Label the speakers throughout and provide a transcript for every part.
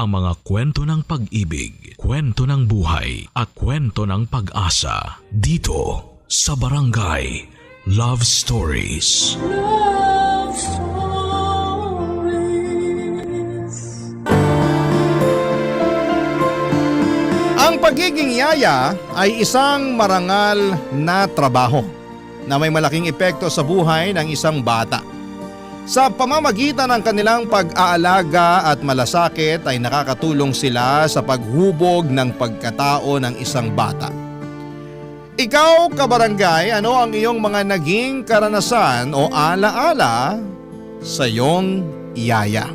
Speaker 1: ang mga kwento ng pag-ibig, kwento ng buhay at kwento ng pag-asa dito sa Barangay Love Stories.
Speaker 2: Love Stories.
Speaker 3: Ang pagiging yaya ay isang marangal na trabaho na may malaking epekto sa buhay ng isang bata. Sa pamamagitan ng kanilang pag-aalaga at malasakit ay nakakatulong sila sa paghubog ng pagkatao ng isang bata. Ikaw, kabarangay, ano ang iyong mga naging karanasan o alaala sa iyong yaya?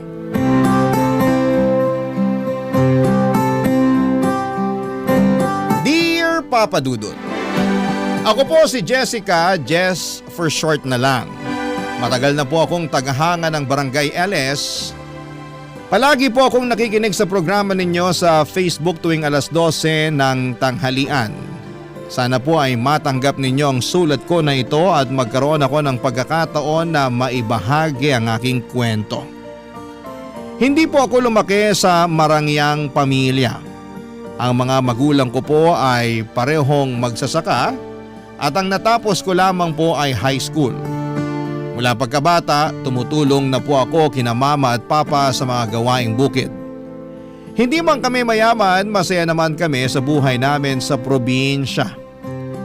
Speaker 3: Dear Papa Dudut, ako po si Jessica, Jess for short na lang. Matagal na po akong tagahanga ng Barangay LS. Palagi po akong nakikinig sa programa ninyo sa Facebook tuwing alas 12 ng tanghalian. Sana po ay matanggap ninyo ang sulat ko na ito at magkaroon ako ng pagkakataon na maibahagi ang aking kwento. Hindi po ako lumaki sa marangyang pamilya. Ang mga magulang ko po ay parehong magsasaka at ang natapos ko lamang po ay high school. Mula pagkabata, tumutulong na po ako kina mama at papa sa mga gawaing bukid. Hindi man kami mayaman, masaya naman kami sa buhay namin sa probinsya.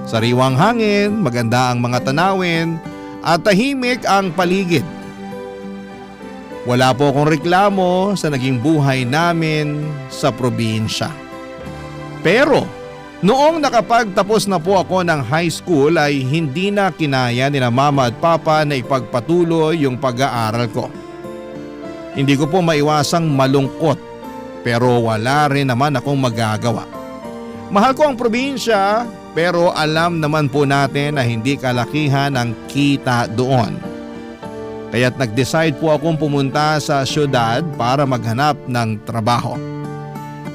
Speaker 3: Sariwang hangin, maganda ang mga tanawin at tahimik ang paligid. Wala po akong reklamo sa naging buhay namin sa probinsya. Pero noong nakapagtapos na po ako ng high school ay hindi na kinaya ni mama at papa na ipagpatuloy yung pag-aaral ko. Hindi ko po maiwasang malungkot pero wala rin naman akong magagawa. Mahal ko ang probinsya pero alam naman po natin na hindi kalakihan ang kita doon. Kaya't nag-decide po akong pumunta sa syudad para maghanap ng trabaho.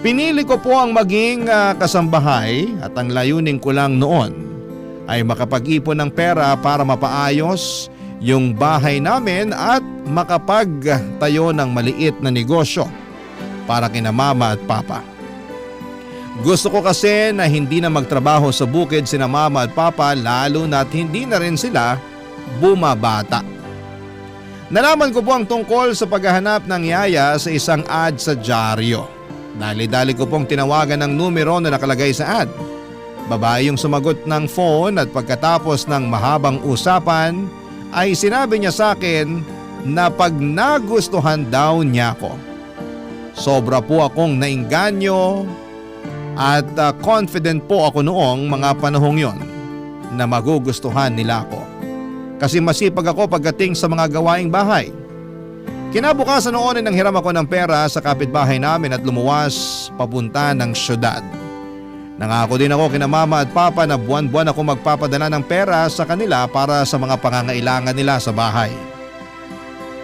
Speaker 3: Pinili ko po ang maging kasambahay at ang layunin ko lang noon ay makapag-ipon ng pera para mapaayos yung bahay namin at makapagtayo ng maliit na negosyo para kina mama at papa. Gusto ko kasi na hindi na magtrabaho sa bukid sina mama at papa lalo na't hindi na rin sila bumabata. Nalaman ko po ang tungkol sa paghahanap ng yaya sa isang ad sa dyaryo. Dali-dali ko pong tinawagan ng numero na nakalagay sa ad. Babae yung sumagot ng phone at pagkatapos ng mahabang usapan ay sinabi niya sa akin na pag nagustuhan daw niya ako. Sobra po akong nainganyo at confident po ako noong mga panahong yon na magugustuhan nila ako. Kasi masipag ako pagdating sa mga gawaing bahay. Kinabukasan noon ay nanghiram ako ng pera sa kapitbahay namin at lumuwas papunta ng syudad. Nangako din ako kina mama at papa na buwan-buwan ako magpapadala ng pera sa kanila para sa mga pangangailangan nila sa bahay.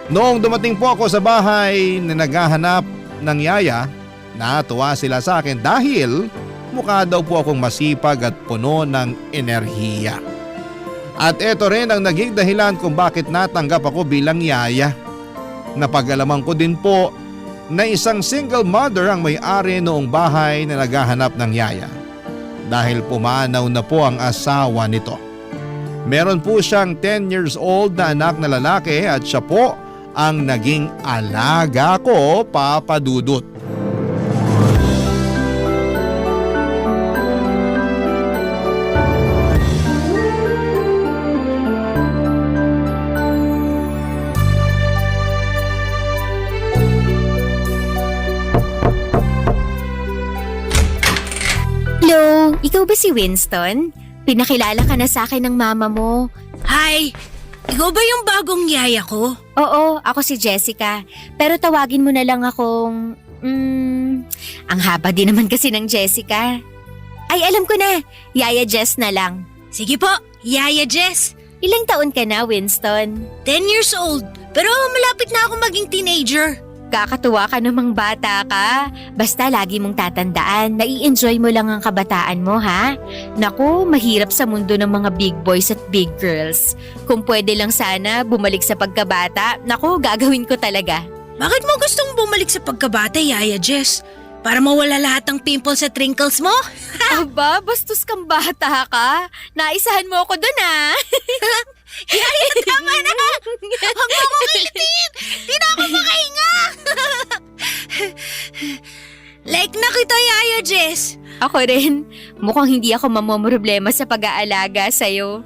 Speaker 3: Noong dumating po ako sa bahay na naghahanap ng yaya, natuwa sila sa akin dahil mukha daw po akong masipag at puno ng enerhiya. At ito rin ang naging dahilan kung bakit natanggap ako bilang yaya. Napag-alaman ko din po na isang single mother ang may-ari noong bahay na naghahanap ng yaya dahil pumanaw na po ang asawa nito. Meron po siyang 10 years old na anak na lalaki at siya po ang naging alaga ko, Papa Dudut.
Speaker 4: Ikaw ba si Winston? Pinakilala ka na sa akin ng mama mo.
Speaker 5: Hi! Ikaw ba yung bagong yaya ko?
Speaker 4: Oo, ako si Jessica. Pero tawagin mo na lang akong… ang haba din naman kasi ng Jessica. Ay, alam ko na. Yaya Jess na lang.
Speaker 5: Sige po, Yaya Jess.
Speaker 4: Ilang taon ka na, Winston?
Speaker 5: 10 years old, pero malapit na ako maging teenager.
Speaker 4: Kakatuwa ka namang bata ka. Basta lagi mong tatandaan, nai-enjoy mo lang ang kabataan mo, ha? Naku, mahirap sa mundo ng mga big boys at big girls. Kung pwede lang sana bumalik sa pagkabata, naku, gagawin ko talaga.
Speaker 5: Bakit mo gustong bumalik sa pagkabata, Yaya Jess? Para mawala lahat ng pimples at wrinkles mo?
Speaker 4: Aba, bastos kang bata ka. Naisahan mo ako dun
Speaker 5: Yaya, tama na! Huwag mo akong ilitin! Di na ako makahinga! Like na kita, Yaya Jess.
Speaker 4: Ako rin. Mukhang hindi ako mamomroblema sa pag-aalaga sa'yo.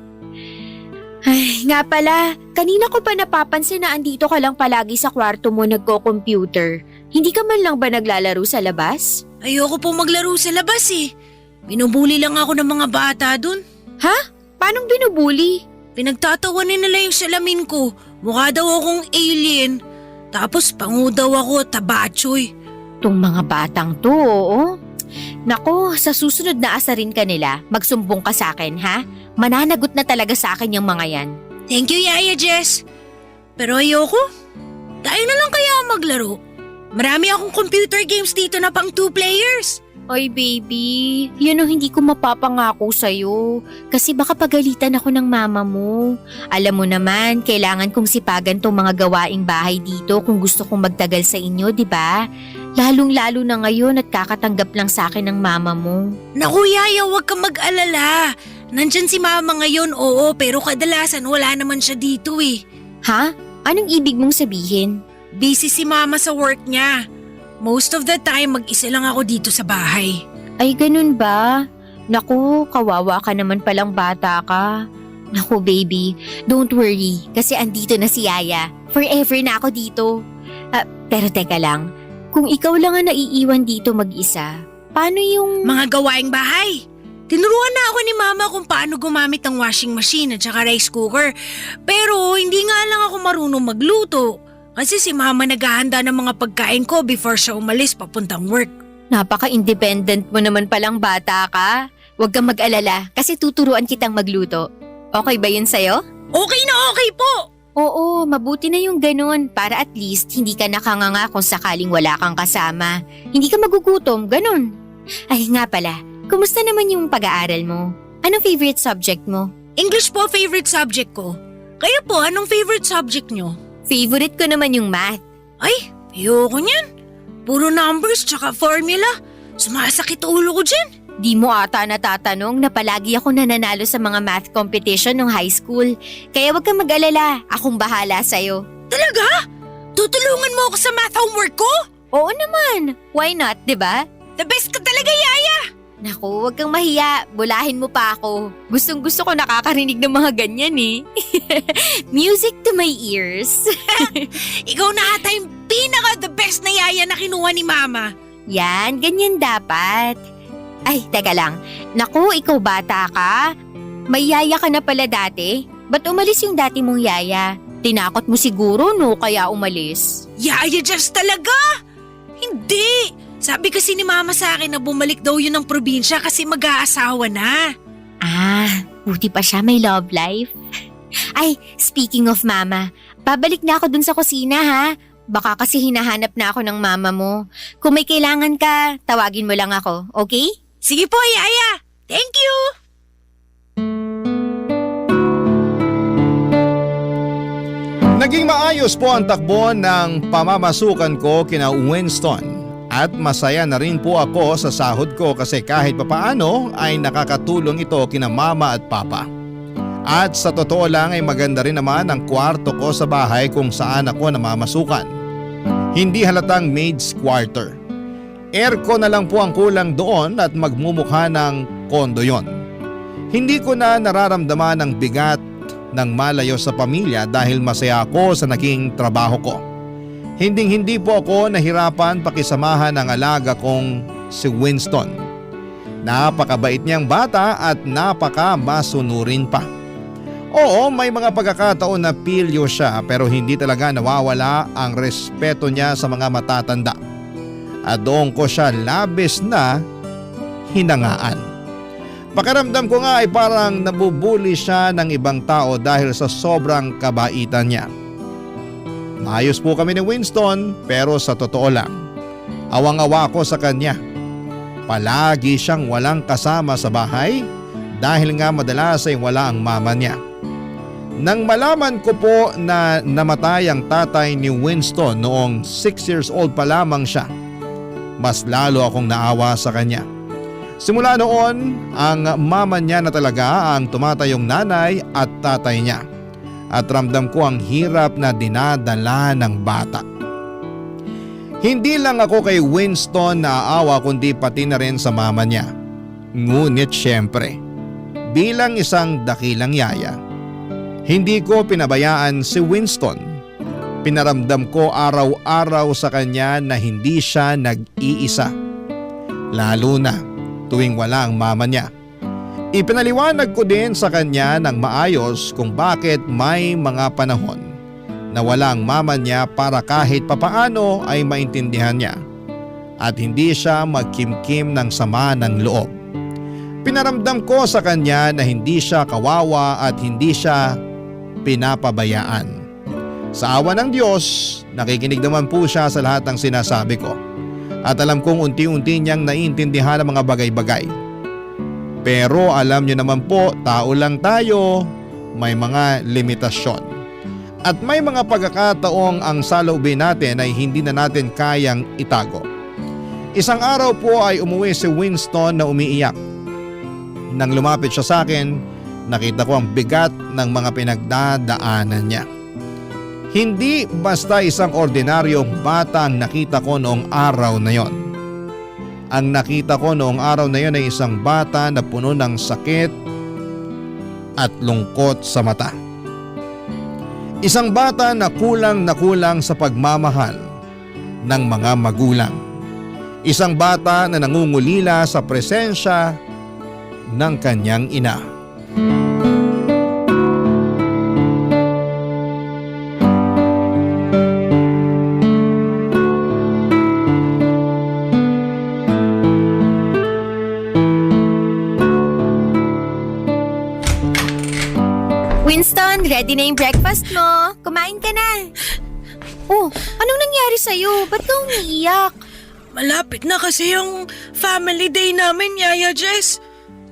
Speaker 4: Ay, nga pala, kanina ko pa napapansin na andito ka lang palagi sa kwarto mo nagko-computer. Hindi ka man lang ba naglalaro sa labas?
Speaker 5: Ayoko po maglaro sa labas eh. Binubuli lang ako ng mga bata dun.
Speaker 4: Ha? Paanong binubuli?
Speaker 5: Pinagtatawanin nila yung salamin ko. Mukha daw akong alien. Tapos pangu daw ako, tabachoy.
Speaker 4: Tong mga batang to, oo. Nako, sa susunod na asarin ka nila, magsumbong ka sa akin, ha? Mananagot na talaga sa akin yung mga yan.
Speaker 5: Thank you, Yaya Jess. Pero ayoko. Tayo na lang kaya maglaro. Marami akong computer games dito na pang 2 players.
Speaker 4: Oy baby, yun ang hindi ko mapapangako sa'yo. Kasi baka pagalitan ako ng mama mo. Alam mo naman, kailangan kong sipagan tong mga gawaing bahay dito kung gusto kong magtagal sa inyo, di ba? Lalong-lalo na ngayon at kakatanggap lang sa akin ng mama mo.
Speaker 5: Naku, Yaya, huwag kang mag-alala. Nandyan si mama ngayon, oo, pero kadalasan wala naman siya dito eh.
Speaker 4: Ha? Anong ibig mong sabihin?
Speaker 5: Busy si mama sa work niya. Most of the time, mag-isa lang ako dito sa bahay.
Speaker 4: Ay, ganun ba? Naku, kawawa ka naman palang bata ka. Naku, baby, don't worry kasi andito na si Yaya. Forever na ako dito. Pero teka lang, kung ikaw lang ang naiiwan dito mag-isa, paano yung…
Speaker 5: Mga gawaing bahay. Tinuruan na ako ni mama kung paano gumamit ng washing machine at saka rice cooker. Pero hindi nga lang ako marunong magluto. Kasi si mama naghahanda ng mga pagkain ko before siya umalis papuntang work.
Speaker 4: Napaka-independent mo naman palang bata ka. Huwag kang mag-alala kasi tuturuan kitang magluto. Okay ba yun sa'yo?
Speaker 5: Okay na okay po!
Speaker 4: Oo, mabuti na yung ganun para at least hindi ka nakanganga kung sakaling wala kang kasama. Hindi ka magugutom, ganun. Ay nga pala, kumusta naman yung pag-aaral mo? Anong favorite subject mo?
Speaker 5: English po favorite subject ko. Kayo po, anong favorite subject nyo?
Speaker 4: Favorite ko naman yung math.
Speaker 5: Ay, ayoko niyan. Puro numbers tsaka formula. Sumasakit ulo ko dyan.
Speaker 4: Di mo ata natatanong na palagi ako nananalo sa mga math competition nung high school. Kaya wag kang mag-alala, akong bahala sa'yo.
Speaker 5: Talaga? Tutulungan mo ako sa math homework ko?
Speaker 4: Oo naman, why not, di ba?
Speaker 5: The best ka talaga, Yaya!
Speaker 4: Naku, wag kang mahiya, bulahin mo pa ako. Gustong gusto ko nakakarinig ng mga ganyan eh. Music to my ears.
Speaker 5: Ikaw na ata yung pinaka-the best na Yaya na kinuha ni Mama.
Speaker 4: Yan, ganyan dapat. Ay, teka lang. Naku, ikaw bata ka. May yaya ka na pala dati. Ba't umalis yung dati mong yaya? Tinakot mo siguro no kaya umalis.
Speaker 5: Yaya just talaga? Hindi! Sabi kasi ni Mama sa akin na bumalik daw yun ng probinsya kasi mag-aasawa na.
Speaker 4: Ah, buti pa siya may love life. Ay, speaking of Mama, babalik na ako dun sa kusina ha. Baka kasi hinahanap na ako ng mama mo. Kung may kailangan ka, tawagin mo lang ako, okay?
Speaker 5: Sige po, Yaya. Thank you!
Speaker 3: Naging maayos po ang takbo ng pamamasukan ko kina Winston. At masaya na rin po ako sa sahod ko kasi kahit papaano ay nakakatulong ito kina mama at papa. At sa totoo lang ay maganda rin naman ang kwarto ko sa bahay kung saan ako namamasukan. Hindi halatang maid's quarter. Aircon na lang po ang kulang doon at magmumukha ng kondo yon. Hindi ko na nararamdaman ang bigat ng malayo sa pamilya dahil masaya ako sa naging trabaho ko. Hindi po ako nahirapan pakisamahan ang alaga kong si Winston. Napakabait niyang bata at napaka-masunurin pa. Oo, may mga pagkakataon na pilyo siya pero hindi talaga nawawala ang respeto niya sa mga matatanda. At doon ko siya labis na hinangaan. Pakiramdam ko nga ay parang nabubuli siya ng ibang tao dahil sa sobrang kabaitan niya. Maayos po kami ni Winston pero sa totoo lang, awang-awa ko sa kanya. Palagi siyang walang kasama sa bahay dahil nga madalas ay wala ang mama niya. Nang malaman ko po na namatay ang tatay ni Winston noong 6 years old pa lamang siya, mas lalo akong naawa sa kanya. Simula noon, ang mama niya na talaga ang tumatayong nanay at tatay niya. At ramdam ko ang hirap na dinadala ng bata. Hindi lang ako kay Winston naaawa kundi pati na rin sa mama niya. Ngunit syempre, bilang isang dakilang yaya, hindi ko pinabayaan si Winston. Pinaramdam ko araw-araw sa kanya na hindi siya nag-iisa. Lalo na tuwing wala ang mama niya. Ipinaliwanag ko din sa kanya ng maayos kung bakit may mga panahon na wala ang mama niya para kahit papaano ay maintindihan niya at hindi siya magkimkim ng sama ng loob. Pinaramdam ko sa kanya na hindi siya kawawa at hindi siya pinapabayaan. Sa awa ng Diyos, nakikinig naman po siya sa lahat ng sinasabi ko. At alam kong unti-unti niyang naiintindihan ang mga bagay-bagay. Pero alam niyo naman po, tao lang tayo, may mga limitasyon. At may mga pagkakataong ang saloobin natin ay hindi na natin kayang itago. Isang araw po ay umuwi si Winston na umiiyak. Nang lumapit siya sa akin, nakita ko ang bigat ng mga pinagdadaanan niya. Hindi basta isang ordinaryong bata ang nakita ko noong araw na yon. Ang nakita ko noong araw na yon ay isang bata na puno ng sakit at lungkot sa mata. Isang bata na kulang sa pagmamahal ng mga magulang. Isang bata na nangungulila sa presensya ng kanyang ina.
Speaker 4: Winston, ready na yung breakfast mo. Kumain ka na. Oh, anong nangyari sa'yo? Ba't ka umiiyak?
Speaker 5: Malapit na kasi yung family day namin, Yaya Jess.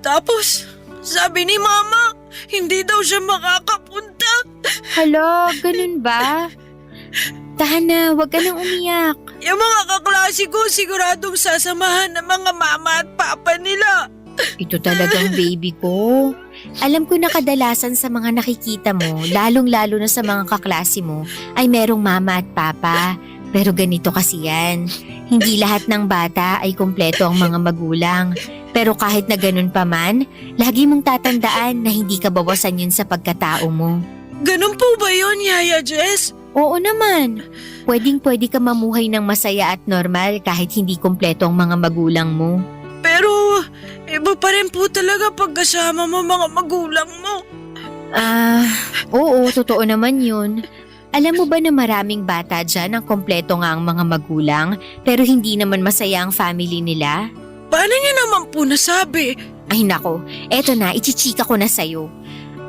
Speaker 5: Tapos, sabi ni Mama, hindi daw siya makakapunta.
Speaker 4: Hala, ganun ba? Tahan na, huwag ka nang umiyak.
Speaker 5: Yung mga kaklase ko siguradong sasamahan ng mga mama at papa nila.
Speaker 4: Ito talagang baby ko. Alam ko na kadalasan sa mga nakikita mo, lalong-lalo na sa mga kaklase mo, ay merong mama at papa. Pero ganito kasi yan. Hindi lahat ng bata ay kumpleto ang mga magulang. Pero kahit na ganun pa man, lagi mong tatandaan na hindi ka bawasan yun sa pagkatao mo.
Speaker 5: Ganun po ba yun, Yaya Jess?
Speaker 4: Oo naman. Pwedeng-pwede ka mamuhay ng masaya at normal kahit hindi kumpleto ang mga magulang mo.
Speaker 5: Pero, iba pa rin po talaga pagkasama mo mga magulang mo.
Speaker 4: Oo, totoo naman yun. Alam mo ba na maraming bata dyan ang kompleto nga ang mga magulang pero hindi naman masaya ang family nila?
Speaker 5: Paano niya naman po nasabi?
Speaker 4: Ay nako, eto na, ichichika ko na sa'yo.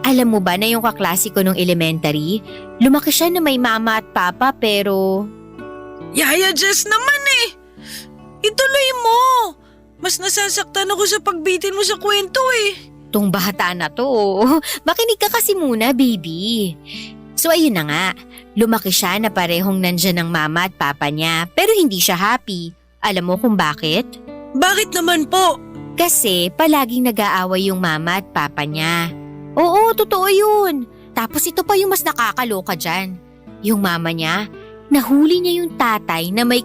Speaker 4: Alam mo ba na yung kaklase ko nung elementary, lumaki siya na may mama at papa pero…
Speaker 5: Yaya Jess naman eh! Ituloy mo! Mas nasasaktan ako sa pagbitin mo sa kwento eh.
Speaker 4: Tong bata na to, makinig ka kasi muna baby. So ayun na nga, lumaki siya na parehong nandyan ang mama at papa niya pero hindi siya happy. Alam mo kung bakit?
Speaker 5: Bakit naman po?
Speaker 4: Kasi palaging nag-aaway yung mama at papa niya. Oo, totoo yun. Tapos ito pa yung mas nakakaloka dyan. Yung mama niya, nahuli niya yung tatay na may…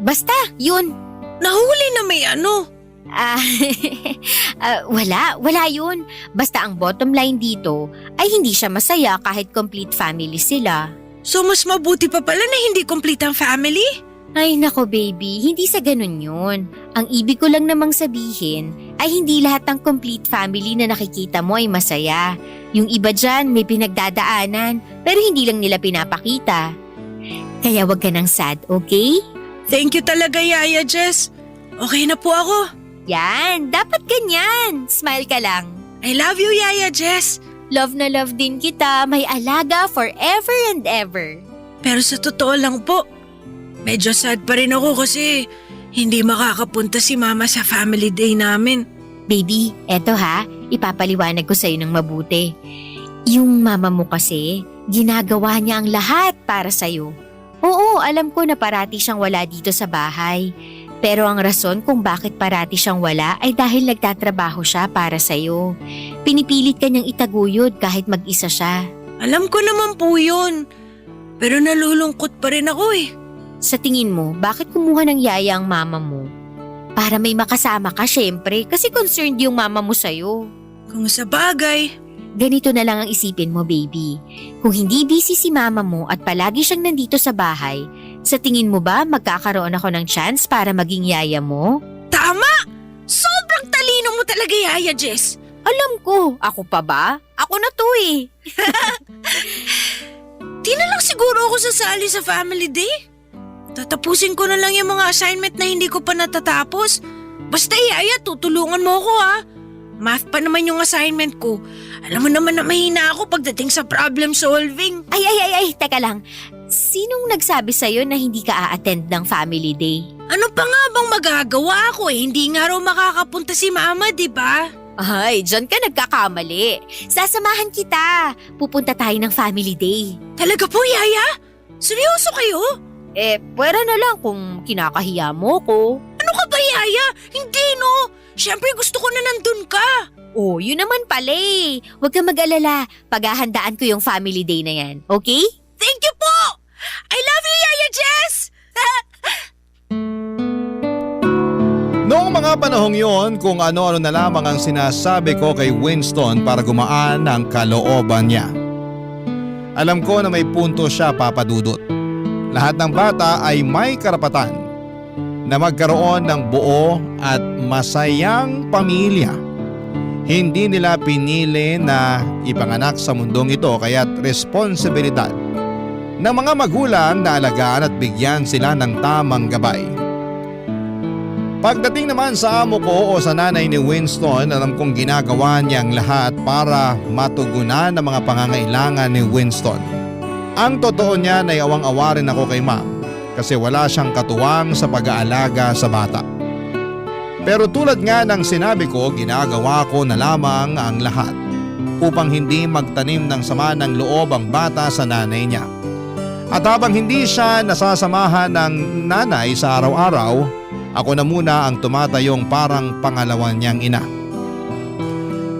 Speaker 4: basta, yun.
Speaker 5: Nahuli na may ano?
Speaker 4: Wala yun. Basta ang bottom line dito ay hindi siya masaya kahit complete family sila.
Speaker 5: So mas mabuti pa pala na hindi complete ang family?
Speaker 4: Ay nako baby, hindi sa ganun yun. Ang ibig ko lang namang sabihin ay hindi lahat ng complete family na nakikita mo ay masaya. Yung iba dyan may pinagdadaanan pero hindi lang nila pinapakita. Kaya wag ka nang sad, okay?
Speaker 5: Thank you talaga, Yaya Jess. Okay na po ako.
Speaker 4: Yan, dapat ganyan. Smile ka lang.
Speaker 5: I love you, Yaya Jess.
Speaker 4: Love na love din kita, may alaga forever and ever.
Speaker 5: Pero sa totoo lang po, medyo sad pa rin ako kasi hindi makakapunta si Mama sa family day namin.
Speaker 4: Baby, eto ha, ipapaliwanag ko sa'yo ng mabuti. Yung mama mo kasi, ginagawa niya ang lahat para sa'yo. Oo, alam ko na parati siyang wala dito sa bahay. Pero ang rason kung bakit parati siyang wala ay dahil nagtatrabaho siya para sa'yo. Pinipilit ka niyang itaguyod kahit mag-isa siya.
Speaker 5: Alam ko naman po yun. Pero nalulungkot pa rin ako eh.
Speaker 4: Sa tingin mo, bakit kumuha ng yaya ang mama mo? Para may makasama ka syempre kasi concerned yung mama mo sa'yo.
Speaker 5: Kung sa bagay,
Speaker 4: Ganito na lang ang isipin mo, baby. Kung hindi busy si mama mo at palagi siyang nandito sa bahay, sa tingin mo ba magkakaroon ako ng chance para maging yaya mo?
Speaker 5: tama! Sobrang talino mo talaga, Yaya Jess.
Speaker 4: Alam ko, ako pa ba? Ako na to eh.
Speaker 5: Di na lang siguro ako sasali sa family day. Tatapusin ko na lang yung mga assignment na hindi ko pa natatapos. Basta Yaya, tutulungan mo ako ha. Math pa naman yung assignment ko. Alam mo naman na mahina ako pagdating sa problem solving.
Speaker 4: Ay, teka lang. Sinong nagsabi sa'yo na hindi ka a-attend ng family day?
Speaker 5: Ano pa nga bang magagawa ko eh? Hindi nga raw makakapunta si Mama, di ba?
Speaker 4: Ay, dyan ka nagkakamali. Sasamahan kita. Pupunta tayo ng family day.
Speaker 5: Talaga po, Yaya? Seryoso kayo?
Speaker 4: Pwera na lang kung kinakahiya mo ko.
Speaker 5: Ano ka ba, Yaya? Hindi no. Siyempre gusto ko na nandun ka.
Speaker 4: Oh, yun naman pala eh. Huwag kang mag-alala. Paghahandaan ko yung family day na yan. Okay?
Speaker 5: Thank you po! I love you, Yaya Jess!
Speaker 3: Noong mga panahong yon, kung ano-ano na lamang ang sinasabi ko kay Winston para gumaan ang kalooban niya. Alam ko na may punto siya, Papa Dudut. Lahat ng bata ay may karapatan na magkaroon ng buo at masayang pamilya. Hindi nila pinili na ipanganak sa mundong ito kaya't responsibilidad ng mga magulang na alagaan at bigyan sila ng tamang gabay. Pagdating naman sa amo ko o sa nanay ni Winston, alam kong ginagawa niya ang lahat para matugunan ang mga pangangailangan ni Winston. Ang totoo niya ay awang-awa rin ako kay ma'am kasi wala siyang katuwang sa pag-aalaga sa bata. Pero tulad nga ng sinabi ko, ginagawa ko na lamang ang lahat upang hindi magtanim ng sama ng loob ang bata sa nanay niya. At habang hindi siya nasasamahan ng nanay sa araw-araw, ako na muna ang tumatayong parang pangalawa niyang ina.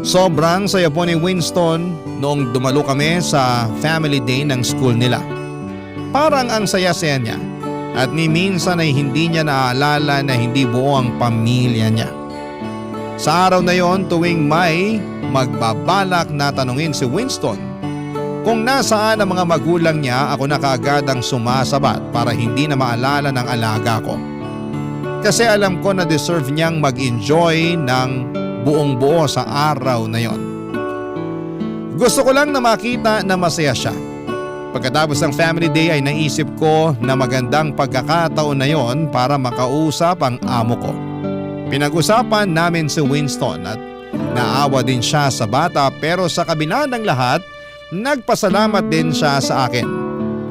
Speaker 3: Sobrang saya po ni Winston noong dumalo kami sa family day ng school nila. Parang ang saya-saya niya. At ni minsan ay hindi niya naaalala na hindi buo ang pamilya niya. Sa araw na yon, tuwing may magbabalak na tanungin si Winston kung nasaan ang mga magulang niya, ako na kaagad ang sumasabat para hindi na maalala ng alaga ko. Kasi alam ko na deserve niyang mag-enjoy ng buong buo sa araw na yon. Gusto ko lang na makita na masaya siya. Pagkatapos ng family day ay naisip ko na magandang pagkakataon na yon para makausap ang amo ko. Pinag-usapan namin si Winston at naawa din siya sa bata pero sa kabila ng lahat, nagpasalamat din siya sa akin.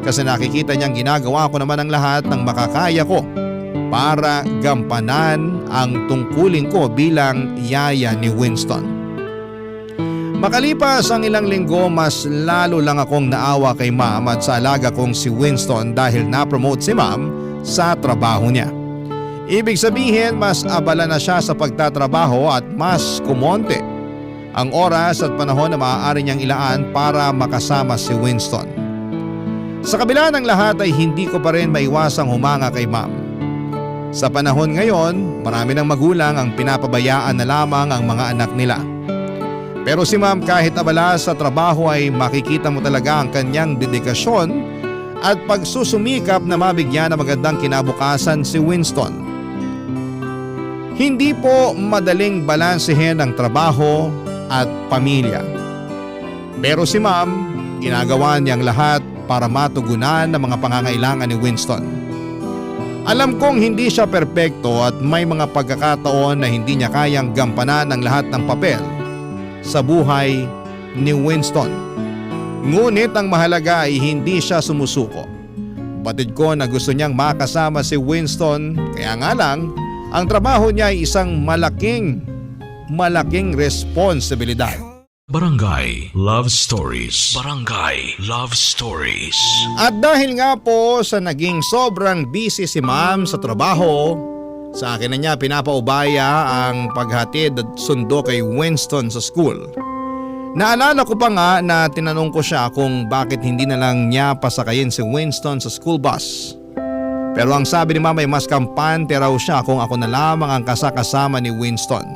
Speaker 3: Kasi nakikita niyang ginagawa ko naman ang lahat ng makakaya ko para gampanan ang tungkulin ko bilang yaya ni Winston. Makalipas ang ilang linggo, mas lalo lang akong naawa kay ma'am at sa alaga kong si Winston dahil na-promote si ma'am sa trabaho niya. Ibig sabihin, mas abala na siya sa pagtatrabaho at mas kumonte ang oras at panahon na maaari niyang ilaan para makasama si Winston. Sa kabila ng lahat ay hindi ko pa rin maiwasang humanga kay ma'am. Sa panahon ngayon, marami ng magulang ang pinapabayaan na lamang ang mga anak nila. Pero si ma'am kahit abala sa trabaho ay makikita mo talaga ang kanyang dedikasyon at pagsusumikap na mabigyan ng magandang kinabukasan si Winston. Hindi po madaling balansehin ang trabaho at pamilya. Pero si ma'am, ginagawa niyang lahat para matugunan ang mga pangangailangan ni Winston. Alam kong hindi siya perpekto at may mga pagkakataon na hindi niya kayang gampanan ang lahat ng papel sa buhay ni Winston. Ngunit ang mahalaga ay hindi siya sumusuko. Batid ko na gusto niyang makasama si Winston, kaya nga lang ang trabaho niya ay isang malaking responsibilidad.
Speaker 1: Barangay Love Stories. Barangay Love Stories.
Speaker 3: At dahil nga po sa naging sobrang busy si ma'am sa trabaho, sa akin na niya pinapaubaya ang paghatid at sundo kay Winston sa school. Naalala ko pa nga na tinanong ko siya kung bakit hindi na lang niya pasakayin si Winston sa school bus. Pero ang sabi ni mama ay mas kampante raw siya kung ako na lamang ang kasakasama ni Winston.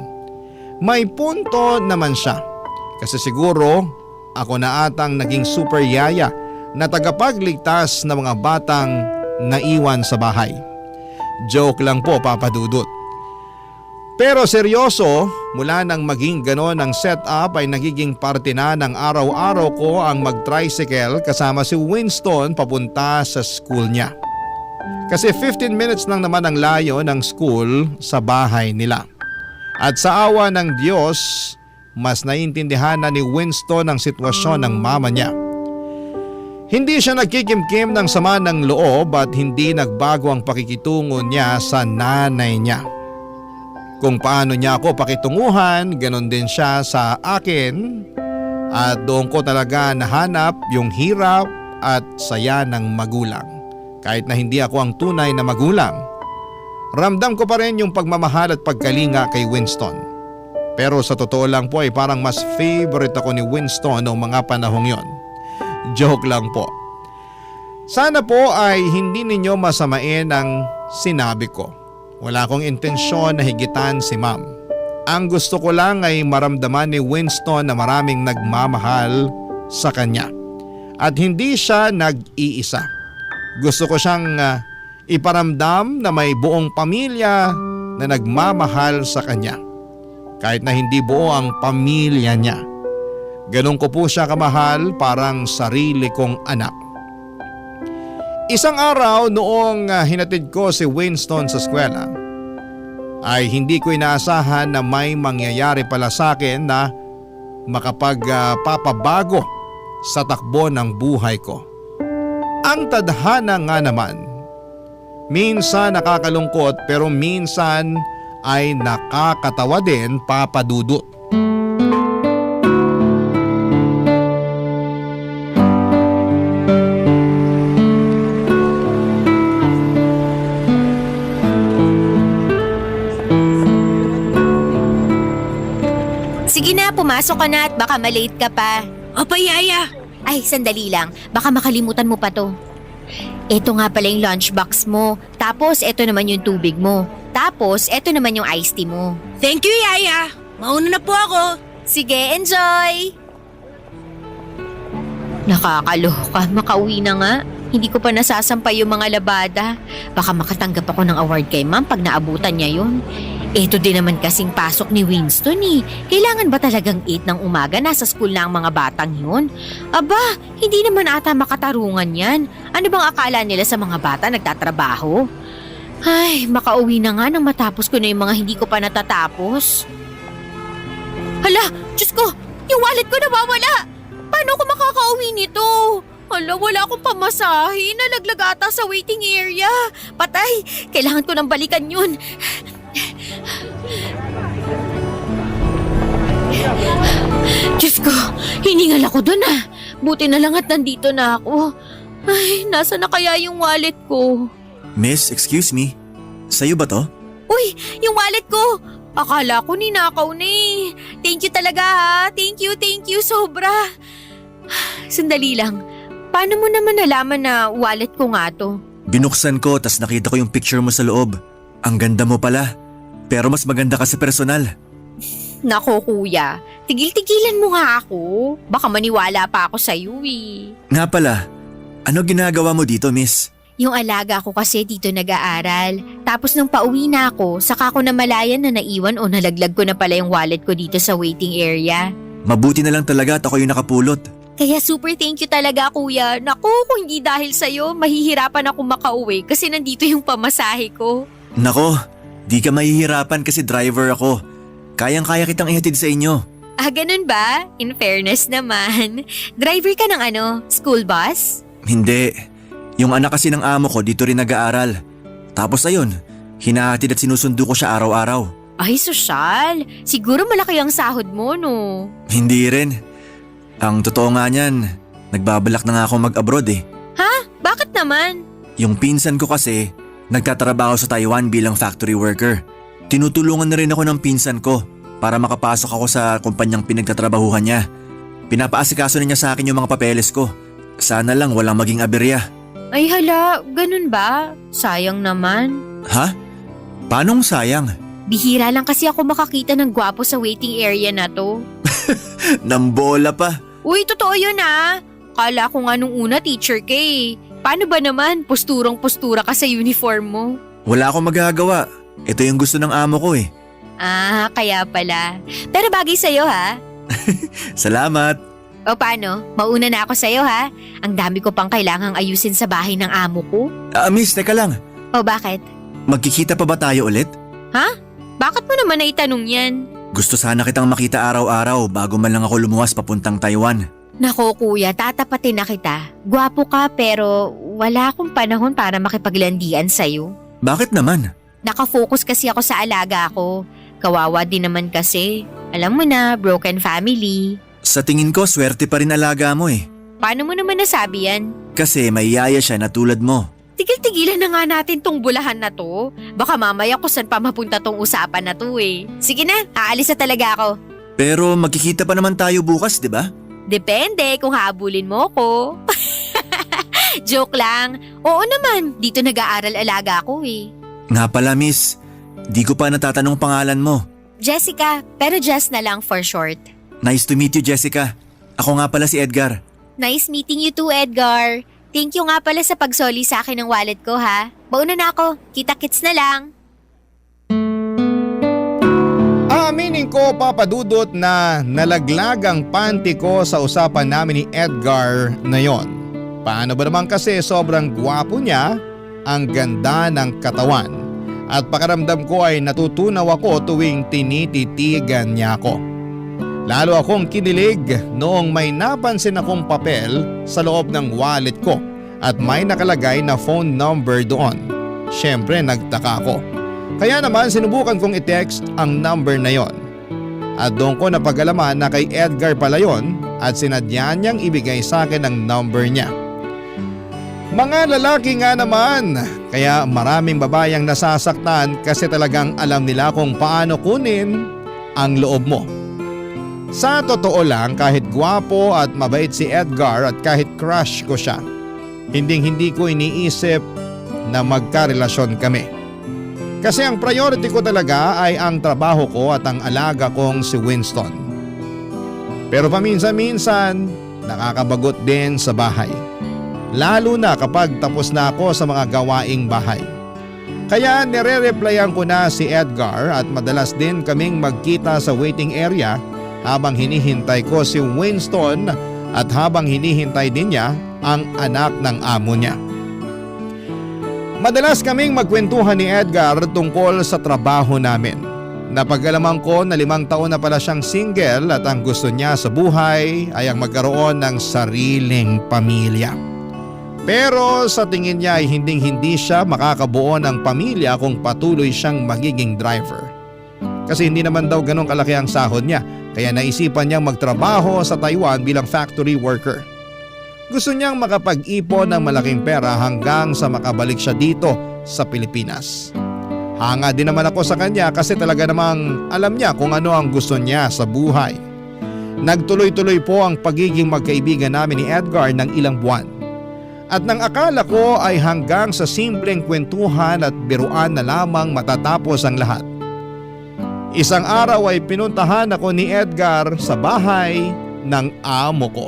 Speaker 3: May punto naman siya. Kasi siguro ako na atang naging super yaya na tagapagligtas ng mga batang naiwan sa bahay. Joke lang po, Papa Dudut. Pero seryoso, mula nang maging ganon ang setup ay nagiging parte na ng araw-araw ko ang mag-tricycle kasama si Winston papunta sa school niya. Kasi 15 minutes lang naman ang layo ng school sa bahay nila. At sa awa ng Diyos, mas naiintindihan na ni Winston ang sitwasyon ng mama niya. Hindi siya nagkikimkim ng sama ng loob at hindi nagbago ang pakikitungo niya sa nanay niya. Kung paano niya ako pakitunguhan, ganon din siya sa akin at doon ko talaga nahanap yung hirap at saya ng magulang. Kahit na hindi ako ang tunay na magulang, ramdam ko pa rin yung pagmamahal at pagkalinga kay Winston. Pero sa totoo lang po ay parang mas favorite ako ni Winston noong mga panahong yon. Joke lang po. Sana po ay hindi ninyo masamain ang sinabi ko. Wala akong intensyon na higitan si ma'am. Ang gusto ko lang ay maramdaman ni Winston na maraming nagmamahal sa kanya. At hindi siya nag-iisa. Gusto ko siyang iparamdam na may buong pamilya na nagmamahal sa kanya. Kahit na hindi buo ang pamilya niya. Ganon ko po siya kamahal, parang sarili kong anak. Isang araw noong hinatid ko si Winston sa eskwela, ay hindi ko inaasahan na may mangyayari pala sa akin na makapagpapabago sa takbo ng buhay ko. Ang tadhana nga naman, minsan nakakalungkot pero minsan ay nakakatawa din, Papa Dudut.
Speaker 4: Sige na, pumasok ka na at baka malate ka pa.
Speaker 5: Opa, Yaya.
Speaker 4: Ay, sandali lang. Baka makalimutan mo pa to. Ito nga pala yung lunchbox mo. Tapos, ito naman yung tubig mo. Tapos, ito naman yung iced tea mo.
Speaker 5: Thank you, Yaya. Mauna na po ako.
Speaker 4: Sige, enjoy! Nakakaloka, makauwi na nga. Hindi ko pa nasasampay yung mga labada. Baka makatanggap ako ng award kay ma'am pag naabutan niya yun. Ito din naman kasing pasok ni Winston eh. Kailangan ba talagang 8 ng umaga nasa school na ang mga batang yun? Aba, hindi naman ata makatarungan yan. Ano bang akala nila sa mga bata nagtatrabaho? Ay, makauwi na nga nang matapos ko na yung mga hindi ko pa natatapos. Hala, Diyos ko, yung wallet ko nawawala. Paano ako makakauwi nito? Hala, wala akong pamasahe. Nalaglag ata sa waiting area. Patay, kailangan ko nang balikan yun. Diyos ko, hiningal ako dun ah. Buti na lang at nandito na ako. Ay, nasa na kaya yung wallet ko?
Speaker 6: Miss, excuse me. Sa'yo ba to?
Speaker 4: Uy, yung wallet ko! Akala ko ninakaw na eh. Thank you talaga ha. Thank you, sobra. Sandali lang. Paano mo naman nalaman na wallet ko nga to?
Speaker 6: Binuksan ko tas nakita ko yung picture mo sa loob. Ang ganda mo pala. Pero mas maganda ka sa personal.
Speaker 4: Nako kuya, tigil-tigilan mo nga ako. Baka maniwala pa ako sa'yo eh.
Speaker 6: Nga pala, ano ginagawa mo dito, miss?
Speaker 4: Yung alaga ko kasi dito nag-aaral. Tapos nung pauwi na ako, saka ko namalayan na naiwan o nalaglag ko na pala yung wallet ko dito sa waiting area.
Speaker 6: Mabuti na lang talaga at ako yung nakapulot.
Speaker 4: Kaya super thank you talaga kuya. Naku, kung hindi dahil sa'yo, mahihirapan ako makauwi kasi nandito yung pamasahe ko.
Speaker 6: Nako, di ka mahihirapan kasi driver ako. Kayang-kaya kitang ihatid sa inyo.
Speaker 4: Ah, ganun ba? In fairness naman. Driver ka ng school bus?
Speaker 6: Hindi. Yung anak kasi ng amo ko dito rin nag-aaral. Tapos ayun, hinahatid at sinusundo ko siya araw-araw.
Speaker 4: Ay, sosyal. Siguro malaki ang sahod mo, no?
Speaker 6: Hindi rin. Ang totoo nga niyan, nagbabalak na nga ako mag-abroad eh.
Speaker 4: Ha? Bakit naman?
Speaker 6: Yung pinsan ko kasi, nagtatrabaho sa Taiwan bilang factory worker. Tinutulungan na rin ako ng pinsan ko para makapasok ako sa kumpanyang pinagtatrabahuhan niya. Pinapaasikaso na niya sa akin yung mga papeles ko. Sana lang walang maging aberya.
Speaker 4: Ay hala, ganun ba? Sayang naman.
Speaker 6: Ha? Paanong sayang?
Speaker 4: Bihira lang kasi ako makakita ng gwapo sa waiting area na to.
Speaker 6: Nambola pa.
Speaker 4: Uy, totoo yun ah. Kala ko nga nung una teacher ka eh. Paano ba naman? Posturang-postura ka sa uniform mo.
Speaker 6: Wala akong magagawa. Ito yung gusto ng amo ko eh.
Speaker 4: Ah, kaya pala. Pero bagay sa'yo ha.
Speaker 6: Salamat.
Speaker 4: O paano? Mauna na ako sa'yo ha. Ang dami ko pang kailangang ayusin sa bahay ng amo ko.
Speaker 6: Miss, teka lang.
Speaker 4: O bakit?
Speaker 6: Magkikita pa ba tayo ulit?
Speaker 4: Ha? Bakit mo naman naitanong yan?
Speaker 6: Gusto sana kitang makita araw-araw bago man lang ako lumuwas papuntang Taiwan.
Speaker 4: Nako kuya, tatapatin na kita. Gwapo ka pero wala akong panahon para makipaglandian sa'yo.
Speaker 6: Bakit naman?
Speaker 4: Nakafocus kasi ako sa alaga ko. Kawawa din naman kasi. Alam mo na, broken family.
Speaker 6: Sa tingin ko, swerte pa rin alaga mo eh.
Speaker 4: Paano mo naman nasabi yan?
Speaker 6: Kasi may yaya siya na tulad mo.
Speaker 4: Tigil-tigilan na nga natin tong bulahan na to. Baka mamaya kung saan pa mapunta tong usapan na to eh. Sige na, aalis na talaga ako.
Speaker 6: Pero magkikita pa naman tayo bukas, di ba?
Speaker 4: Depende kung habulin mo ko. Joke lang. Oo naman, dito nag-aaral alaga ako eh.
Speaker 6: Nga pala miss, di ko pa natatanong pangalan mo.
Speaker 4: Jessica, pero Jess na lang for short.
Speaker 6: Nice to meet you, Jessica. Ako nga pala si Edgar.
Speaker 4: Nice meeting you too, Edgar. Thank you nga pala sa pagsoli sa akin ng wallet ko ha. Mauna na ako, kita-kits na lang.
Speaker 3: Aaminin ko, Papa Dudut, na nalaglag ang panty ko sa usapan namin ni Edgar na yon. Paano ba naman kasi sobrang gwapo niya, ang ganda ng katawan. At pakiramdam ko ay natutunaw ako tuwing tinititigan niya ako. Lalo akong kinilig noong may napansin akong papel sa loob ng wallet ko at may nakalagay na phone number doon. Siyempre nagtaka ako. Kaya naman sinubukan kong i-text ang number na yon. At doon ko napag-alaman na kay Edgar pala yon at sinadya niyang ibigay sa akin ang number niya. Mga lalaki nga naman, kaya maraming babayang nasasaktan kasi talagang alam nila kung paano kunin ang loob mo. Sa totoo lang, kahit gwapo at mabait si Edgar at kahit crush ko siya, hindi ko iniisip na magkarelasyon kami. Kasi ang priority ko talaga ay ang trabaho ko at ang alaga kong si Winston. Pero paminsan-minsan, nakakabagot din sa bahay. Lalo na kapag tapos na ako sa mga gawaing bahay. Kaya nire-replyan ko na si Edgar at madalas din kaming magkita sa waiting area habang hinihintay ko si Winston at habang hinihintay din niya ang anak ng amo niya. Madalas kaming magkwentuhan ni Edgar tungkol sa trabaho namin. Napag-alaman ko na 5 taon na pala siyang single at ang gusto niya sa buhay ay ang magkaroon ng sariling pamilya. Pero sa tingin niya ay hindi siya makakabuo ng pamilya kung patuloy siyang magiging driver. Kasi hindi naman daw ganun kalaki ang sahod niya, kaya naisipan niyang magtrabaho sa Taiwan bilang factory worker. Gusto niyang makapag-ipon ng malaking pera hanggang sa makabalik siya dito sa Pilipinas. Hanga din naman ako sa kanya kasi talaga namang alam niya kung ano ang gusto niya sa buhay. Nagtuloy-tuloy po ang pagiging magkaibigan namin ni Edgar ng ilang buwan. At nang akala ko ay hanggang sa simpleng kwentuhan at biruan na lamang matatapos ang lahat. Isang araw ay pinuntahan ako ni Edgar sa bahay ng amo ko.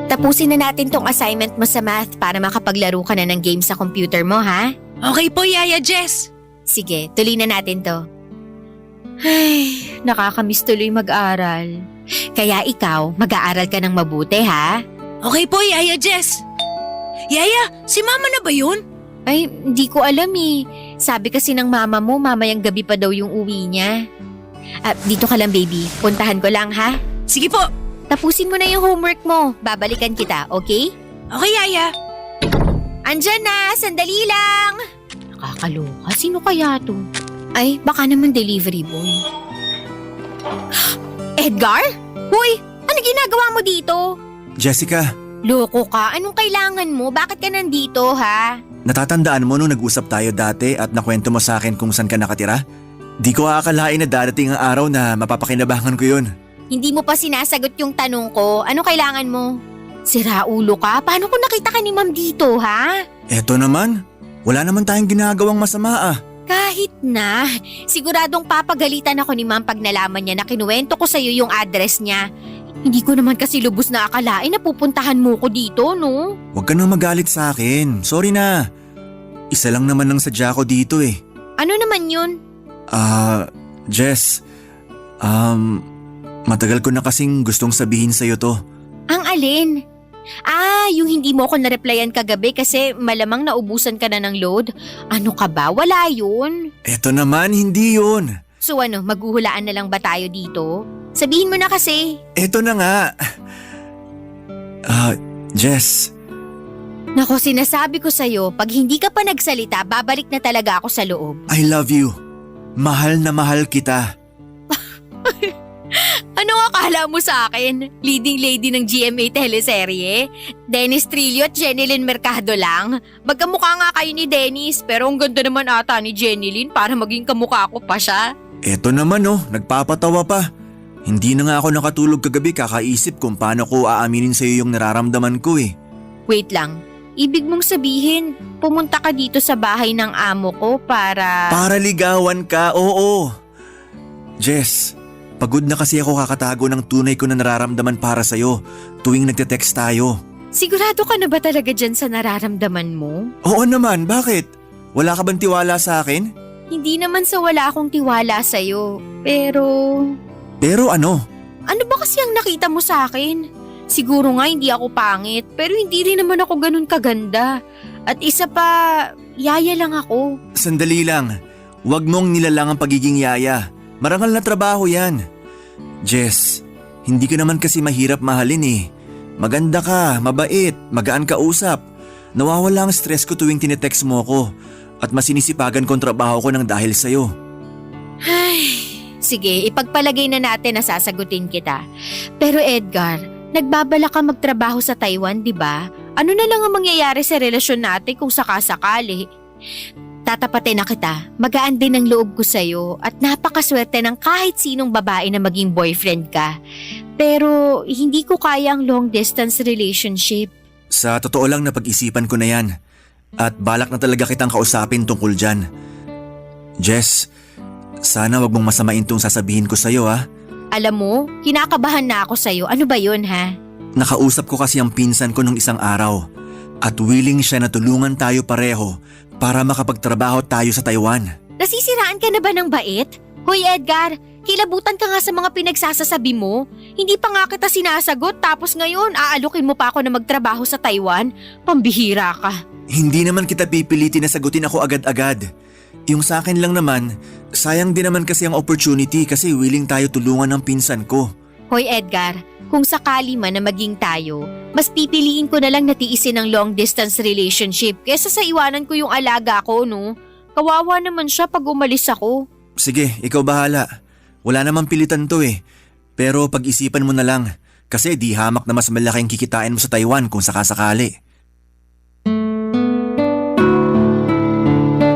Speaker 4: Tapusin na natin tong assignment mo sa math para makapaglaro ka na ng game sa computer mo ha?
Speaker 5: Okay po, Yaya Jess.
Speaker 4: Sige, tuloy na natin to. Ay, nakakamiss tuloy mag-aral. Kaya ikaw, mag-aaral ka ng mabuti ha?
Speaker 5: Okay po, Yaya Jess. Yaya, si Mama na ba yun?
Speaker 4: Ay, hindi ko alam eh. Sabi kasi ng mama mo, mamayang gabi pa daw yung uwi niya. Dito ka lang baby, puntahan ko lang ha.
Speaker 5: Sige po.
Speaker 4: Tapusin mo na yung homework mo, babalikan kita, okay?
Speaker 5: Okay, Yaya.
Speaker 4: Andyan na, sandali lang! Nakakaloka, sino kaya to? Ay, baka naman delivery boy. Edgar? Hoy, ano ginagawa mo dito?
Speaker 6: Jessica,
Speaker 4: Loko ka, anong kailangan mo? Bakit ka nandito, ha?
Speaker 6: natatandaan mo nung nag-usap tayo dati at nakwento mo sa akin kung saan ka nakatira? Di ko aakalain na darating ang araw na mapapakinabangan ko yun.
Speaker 4: Hindi mo pa sinasagot yung tanong ko. Ano kailangan mo? Sira ulo ka? Paano kung nakita ka ni ma'am dito, ha?
Speaker 6: Eto naman, wala naman tayong ginagawang masama ah.
Speaker 4: Kahit na. Siguradong papagalitan ako ni ma'am pag nalaman niya na kinuwento ko sa'yo yung address niya. Hindi ko naman kasi lubos na akalain na pupuntahan mo ko dito, no?
Speaker 6: Huwag ka nang magalit sa akin. Sorry na. Isa lang naman ang sadya ko dito eh.
Speaker 4: Ano naman yun?
Speaker 6: Jess. Matagal ko na kasing gustong sabihin sa'yo to.
Speaker 4: Ang alin? Yung hindi mo ako na-replyan kagabi kasi malamang naubusan ka na ng load. Ano ka ba? Wala yun.
Speaker 6: Eto naman, hindi yun.
Speaker 4: So ano, maghuhulaan na lang ba tayo dito? Sabihin mo na kasi.
Speaker 6: Eto na nga. Jess.
Speaker 4: Nako, sinasabi ko sa'yo, pag hindi ka pa nagsalita, babalik na talaga ako sa loob.
Speaker 6: I love you. Mahal na mahal kita.
Speaker 4: Ano akala mo sa akin? Leading lady ng GMA teleserye? Dennis Trillo at Jenilyn Mercado lang? Magkamukha nga kayo ni Dennis, pero ang ganda naman ata ni Jenilyn para maging kamukha ko pa siya.
Speaker 6: Eto naman oh, nagpapatawa pa. Hindi na nga ako nakatulog kagabi kakaisip kung paano ko aaminin sa'yo yung nararamdaman ko eh.
Speaker 4: Wait lang, ibig mong sabihin, pumunta ka dito sa bahay ng amo ko para…
Speaker 6: Para ligawan ka, oo. Jess, pagod na kasi ako kakatago ng tunay ko na nararamdaman para sa'yo tuwing nagte-text tayo.
Speaker 4: Sigurado ka na ba talaga dyan sa nararamdaman mo?
Speaker 6: Oo naman, bakit? Wala ka bang tiwala sa akin?
Speaker 4: Hindi naman sa wala akong tiwala sa'yo, pero…
Speaker 6: Pero ano?
Speaker 4: Ano ba kasi ang nakita mo sa akin? Siguro nga hindi ako pangit, pero hindi rin naman ako ganun kaganda. At isa pa, yaya lang ako.
Speaker 6: Sandali lang, huwag mong nilalang ang pagiging yaya. Marangal na trabaho yan. Jess, hindi ka naman kasi mahirap mahalin eh. Maganda ka, mabait, magaan ka usap. Nawawala ang stress ko tuwing tinetext mo ko at masinisipagan kong trabaho ko ng dahil sa'yo.
Speaker 4: Ay, sige, ipagpalagay na natin na sasagutin kita. Pero Edgar, nagbabala ka magtrabaho sa Taiwan, di ba? Ano na lang ang mangyayari sa relasyon natin kung sakasakali? Tatapatin na kita, magaan din ang loob ko sa'yo at napakaswerte ng kahit sinong babae na maging boyfriend ka. Pero hindi ko kaya ang long distance relationship.
Speaker 6: Sa totoo lang napag-isipan ko na yan at balak na talaga kitang kausapin tungkol dyan. Jess, sana wag mong masamain tong sasabihin ko sa'yo ha.
Speaker 4: Alam mo, kinakabahan na ako sa'yo. Ano ba yun ha?
Speaker 6: Nakausap ko kasi ang pinsan ko nung isang araw at willing siya na tulungan tayo pareho para makapagtrabaho tayo sa Taiwan.
Speaker 4: Nasisiraan ka na ba ng bait? Hoy Edgar, kilabutan ka nga sa mga pinagsasasabi mo. Hindi pa nga kita sinasagot tapos ngayon aalukin mo pa ako na magtrabaho sa Taiwan. Pambihira ka.
Speaker 6: Hindi naman kita pipilitin na sagutin ako agad-agad. Yung sa akin lang naman, sayang din naman kasi ang opportunity kasi willing tayo tulungan ng pinsan ko.
Speaker 4: Hoy Edgar, kung sakali man na maging tayo, mas pipiliin ko na lang na tiisin ang long distance relationship kesa sa iwanan ko yung alaga ko, no? Kawawa naman siya pag umalis ako.
Speaker 6: Sige, ikaw bahala. Wala namang pilitan to eh. Pero pag-isipan mo na lang kasi di hamak na mas malaking kikitain mo sa Taiwan kung sakasakali.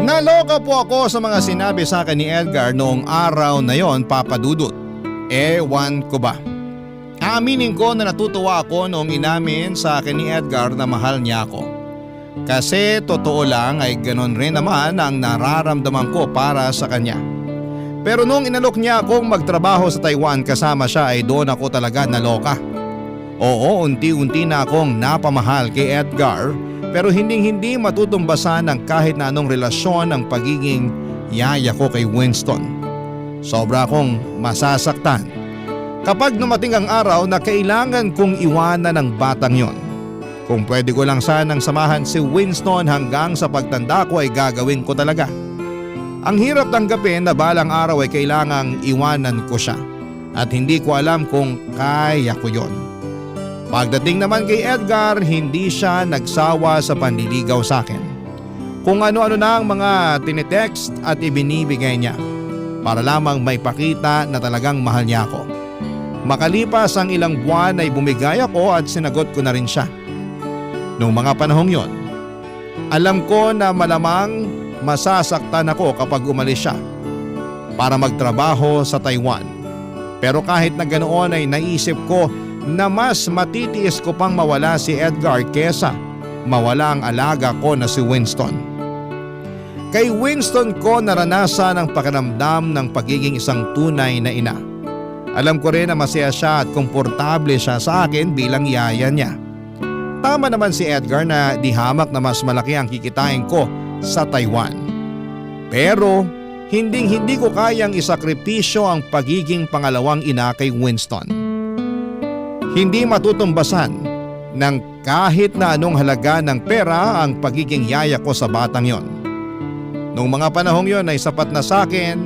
Speaker 3: Naloka po ako sa mga sinabi sa akin ni Edgar noong araw na yon, Papa Dudut. Ewan ko ba. Aminin ko na natutuwa ako noong inamin sa akin ni Edgar na mahal niya ako. Kasi totoo lang ay ganon rin naman ang nararamdaman ko para sa kanya. Pero noong inalok niya akong magtrabaho sa Taiwan kasama siya ay doon ako talaga naloka. Oo, unti-unti na akong napamahal kay Edgar pero hindi matutumbasan ng kahit na anong relasyon ang pagiging yaya ko kay Winston. Sobra akong masasaktan kapag dumating ang araw na kailangan kong iwanan ng batang yon. Kung pwede ko lang sanang samahan si Winston hanggang sa pagtanda ko ay gagawin ko talaga. Ang hirap tanggapin na balang araw ay kailangang iwanan ko siya at hindi ko alam kung kaya ko yon. Pagdating naman kay Edgar, hindi siya nagsawa sa panliligaw sa akin. Kung ano-ano na ang mga tinitext at ibinibigay niya para lamang may pakita na talagang mahal niya ako. Makalipas ang ilang buwan ay bumigay ako at sinagot ko na rin siya. Noong mga panahong yon, alam ko na malamang masasaktan ako kapag umalis siya para magtrabaho sa Taiwan. Pero kahit na ganoon ay naisip ko na mas matitiis ko pang mawala si Edgar kesa mawala ang alaga ko na si Winston. Kay Winston ko naranasan ang pakiramdam ng pagiging isang tunay na ina. Alam ko rin na masaya siya at komportable siya sa akin bilang yaya niya. Tama naman si Edgar na di hamak na mas malaki ang kikitain ko sa Taiwan. Pero hindi ko kayang isakripisyo ang pagiging pangalawang ina kay Winston. Hindi matutumbasan ng kahit na anong halaga ng pera ang pagiging yaya ko sa batang yon. Noong mga panahong yon ay sapat na sa akin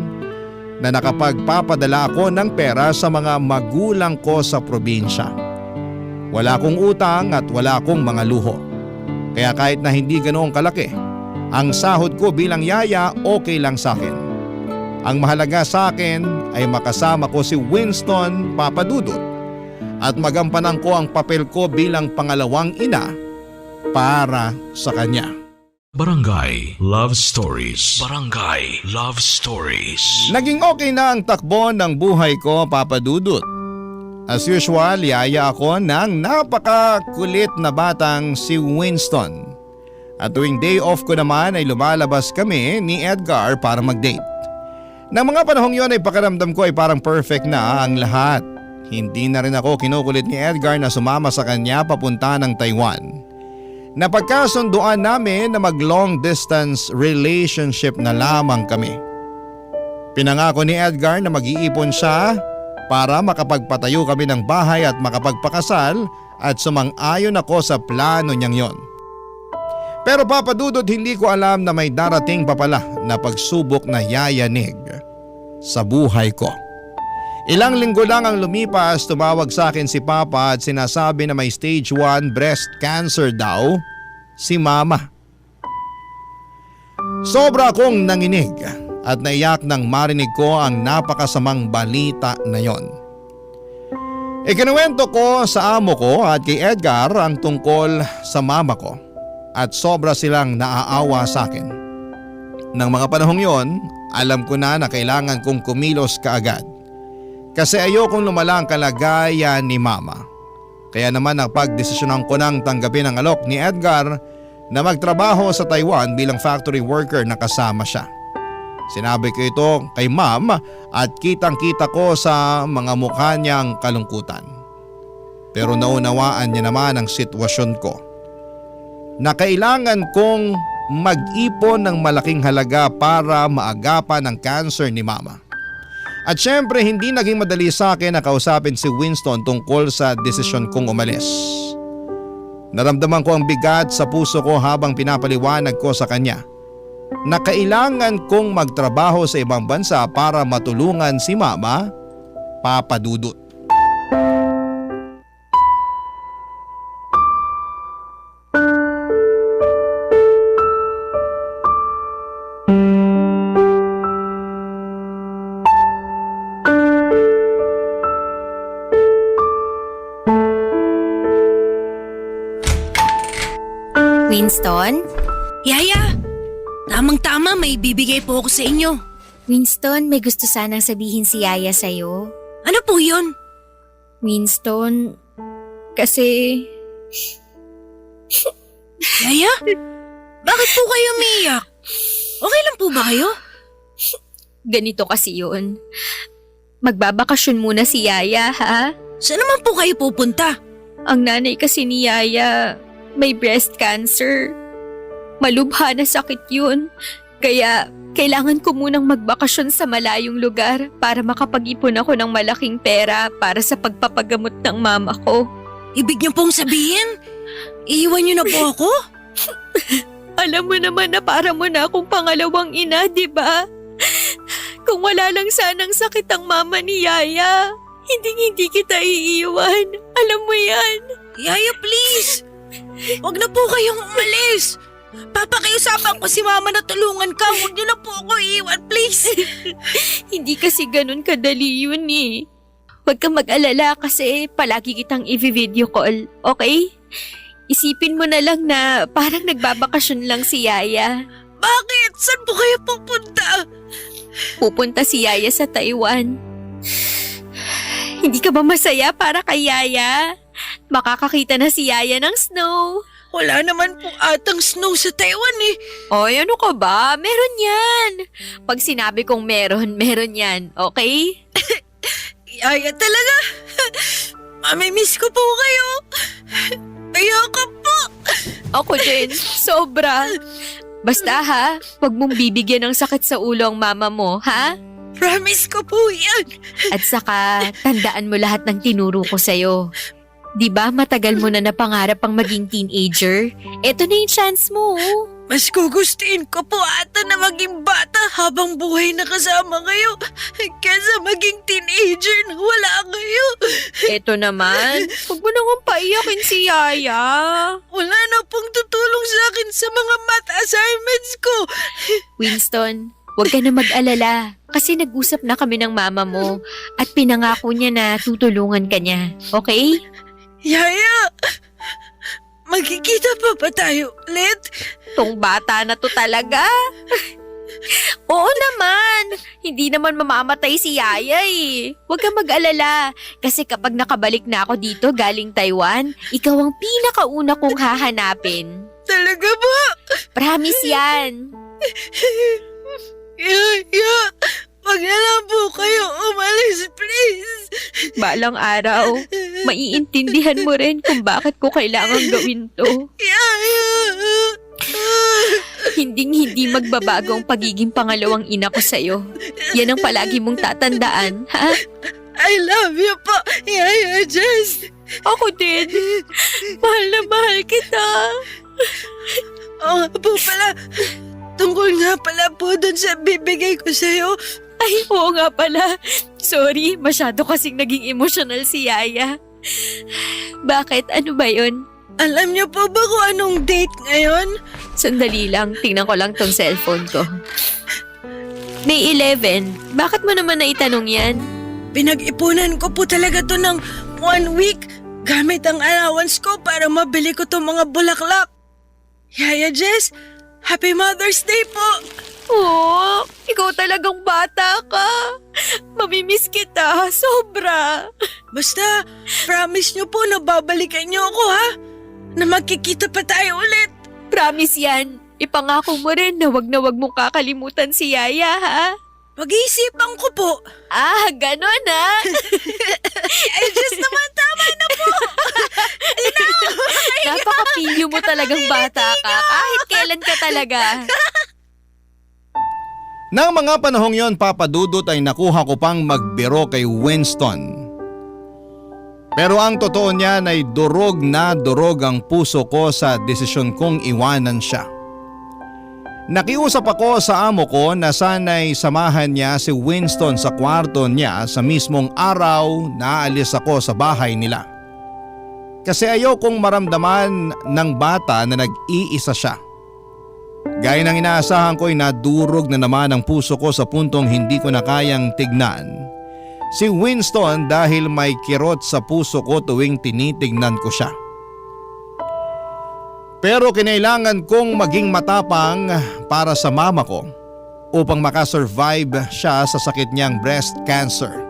Speaker 3: na nakapagpapadala ako ng pera sa mga magulang ko sa probinsya. Wala akong utang at wala akong mga luho. Kaya kahit na hindi ganoong kalaki, ang sahod ko bilang yaya okay lang sa akin. Ang mahalaga sa akin ay makasama ko si Winston Papadudut at magampanan ko ang papel ko bilang pangalawang ina para sa kanya.
Speaker 1: Barangay Love Stories. Barangay Love Stories.
Speaker 3: Naging okay na ang takbo ng buhay ko, Papa Dudut. As usual, yaya ako ng napakakulit na batang si Winston. At tuwing day off ko naman ay lumalabas kami ni Edgar para mag-date. Nang mga panahong yon ay pakiramdam ko ay parang perfect na ang lahat. Hindi na rin ako kinukulit ni Edgar na sumama sa kanya papunta ng Taiwan. Napagkasunduan namin na mag long distance relationship na lamang kami. Pinangako ni Edgar na mag-iipon siya para makapagpatayo kami ng bahay at makapagpakasal at sumang-ayon ako sa plano niyang yon. Pero Papa Dudut, hindi ko alam na may darating pa pala na pagsubok na yayanig sa buhay ko. Ilang linggo lang ang lumipas, tumawag sa akin si Papa at sinasabi na may stage 1 breast cancer daw si Mama. Sobra akong nanginig at naiyak nang marinig ko ang napakasamang balita na yon. Ikinuwento ko sa amo ko at kay Edgar ang tungkol sa mama ko at sobra silang naaawa sa akin. Nang mga panahong yon, alam ko na kailangan kong kumilos kaagad. Kasi ayokong lumala ang kalagayan ni Mama. Kaya naman napagdesisyonan ko nang tanggapin ang alok ni Edgar na magtrabaho sa Taiwan bilang factory worker na kasama siya. Sinabi ko ito kay Ma'am at kitang-kita ko sa mga mukha niyang kalungkutan. Pero naunawaan niya naman ang sitwasyon ko. Na kailangan kong mag-ipon ng malaking halaga para maagapan ang cancer ni Mama. At syempre hindi naging madali sa akin na kausapin si Winston tungkol sa desisyon kong umalis. Naramdaman ko ang bigat sa puso ko habang pinapaliwanag ko sa kanya na kailangan kong magtrabaho sa ibang bansa para matulungan si Mama, Papa Dudut.
Speaker 4: Winston?
Speaker 5: Yaya, tamang-tama may bibigay po ako sa inyo.
Speaker 4: Winston, may gusto sanang sabihin si Yaya sa'yo.
Speaker 5: Ano po yun?
Speaker 4: Winston, kasi…
Speaker 5: Yaya? Bakit po kayo umiiyak? Okay lang po ba kayo?
Speaker 4: Ganito kasi yun. Magbabakasyon muna si Yaya, ha?
Speaker 5: Saan naman po kayo pupunta?
Speaker 4: Ang nanay kasi ni Yaya may breast cancer. Malubha na sakit yun. Kaya kailangan ko munang magbakasyon sa malayong lugar para makapag-ipon ako ng malaking pera para sa pagpapagamot ng mama ko.
Speaker 5: Ibig niyo pong sabihin, iiwan niyo na po ako?
Speaker 4: Alam mo naman na para mo na akong pangalawang ina, di ba? Kung wala lang sanang sakit ang mama ni Yaya, hindi kita iiwan. Alam mo yan.
Speaker 5: Yaya, please! Huwag na po kayong umalis! Papakiusapan ko si Mama na tulungan ka. Huwag niyo na po ako iiwan, please!
Speaker 4: Hindi kasi ganun kadali yun eh. Huwag kang mag-alala kasi palagi kitang i-video call, okay? Isipin mo na lang na parang nagbabakasyon lang si Yaya.
Speaker 5: Bakit? Saan po kayo pupunta?
Speaker 4: Pupunta si Yaya sa Taiwan. Hindi ka ba masaya para kay Yaya? Makakakita na si Yaya ng snow.
Speaker 5: Wala naman po atang snow sa Taiwan eh.
Speaker 4: Oy, ano ka ba? Meron yan. Pag sinabi kong meron, meron yan. Okay?
Speaker 5: Yaya talaga. Mamimiss ko po kayo. Ayoko po.
Speaker 4: Ako din. Sobra. Basta ha, wag mong bibigyan ng sakit sa ulo ang mama mo, ha?
Speaker 5: Promise ko po yan.
Speaker 4: At saka, tandaan mo lahat ng tinuro ko sa'yo. Di ba matagal mo na napangarap ang maging teenager? Eto na yung chance mo.
Speaker 5: Mas gugustuhin ko po ata na maging bata habang buhay na kasama kayo kaysa maging teenager na wala kayo.
Speaker 4: Eto naman, huwag mo nang paiyakin si Yaya.
Speaker 5: Wala na pong tutulong sa akin sa mga math assignments ko.
Speaker 4: Winston, huwag ka na mag-alala kasi nag-usap na kami ng mama mo at pinangako niya na tutulungan ka niya. Okay?
Speaker 5: Yaya, magkikita pa ba tayo ulit?
Speaker 4: Tong bata na to talaga. Oo naman. Hindi naman mamamatay si Yaya eh. Huwag kang mag-alala. Kasi kapag nakabalik na ako dito galing Taiwan, ikaw ang pinakauna kong hahanapin.
Speaker 5: Talaga ba?
Speaker 4: Promise yan.
Speaker 5: Yaya, wag na lang po kayo umalis, please.
Speaker 4: Balang araw, maiintindihan mo rin kung bakit ko kailangan gawin to.
Speaker 5: Yaya.
Speaker 4: Hindi magbabago ang pagiging pangalawang ina ko sa'yo. Yan ang palagi mong tatandaan, ha?
Speaker 5: I love you po, Yaya Jess.
Speaker 4: Ako din. Mahal na mahal kita.
Speaker 5: Oo po pala. Tungkol nga pala po dun sa bibigay ko sa'yo.
Speaker 4: Ay, oo nga pala. Sorry, masyado kasing naging emotional si Yaya. Bakit? Ano ba yun?
Speaker 5: Alam niyo po ba kung anong date ngayon?
Speaker 4: Sandali lang, tingnan ko lang tong cellphone ko. May 11. Bakit mo naman naitanong yan?
Speaker 5: Pinag-ipunan ko po talaga to ng 1 week gamit ang allowance ko para mabili ko tong mga bulaklak. Yaya Jess, Happy Mother's Day po!
Speaker 4: Oo, ikaw talagang bata ka. Mamimiss kita, sobra.
Speaker 5: Basta, promise niyo po na babalikan niyo ako ha? Na magkikita pa tayo ulit.
Speaker 4: Promise yan. Ipangako mo rin na wag mong kakalimutan si Yaya, ha?
Speaker 5: Pag-iisipan ko po.
Speaker 4: Ah, ganon ha?
Speaker 5: Ay, just naman, tama na po.
Speaker 4: Napaka-pilyo mo talagang bata ka. Kahit kailan ka talaga.
Speaker 3: Nang mga panahong yon, Papa Dudut, ay nakuha ko pang magbiro kay Winston. Pero ang totoo niyan ay durog na durog ang puso ko sa desisyon kong iwanan siya. Nakiusap ako sa amo ko na sana'y samahan niya si Winston sa kwarto niya sa mismong araw na aalis ako sa bahay nila. Kasi ayaw kong maramdaman ng bata na nag-iisa siya. Gaya ng inaasahan ko ay nadurog na naman ang puso ko sa puntong hindi ko na kayang tignan si Winston dahil may kirot sa puso ko tuwing tinitignan ko siya. Pero kinailangan kong maging matapang para sa mama ko upang makasurvive siya sa sakit niyang breast cancer.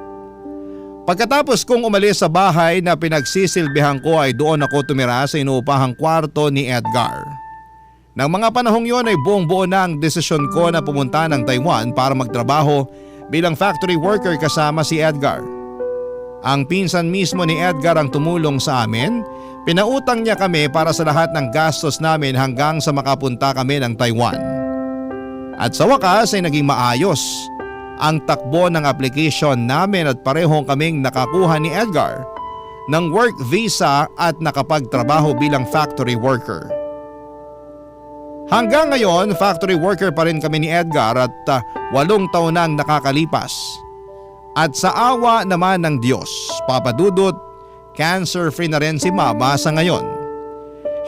Speaker 3: Pagkatapos kong umalis sa bahay na pinagsisilbihan ko ay doon ako tumira sa inuupahang kwarto ni Edgar. Nang mga panahong yon ay buong-buo na ang desisyon ko na pumunta ng Taiwan para magtrabaho bilang factory worker kasama si Edgar. Ang pinsan mismo ni Edgar ang tumulong sa amin. Pinautang niya kami para sa lahat ng gastos namin hanggang sa makapunta kami ng Taiwan. At sa wakas ay naging maayos ang takbo ng application namin at parehong kaming nakakuha ni Edgar ng work visa at nakapagtrabaho bilang factory worker. Hanggang ngayon, factory worker pa rin kami ni Edgar at 8 taon nang nakakalipas. At sa awa naman ng Diyos, Papa Dudut, cancer-free na rin si Mama sa ngayon.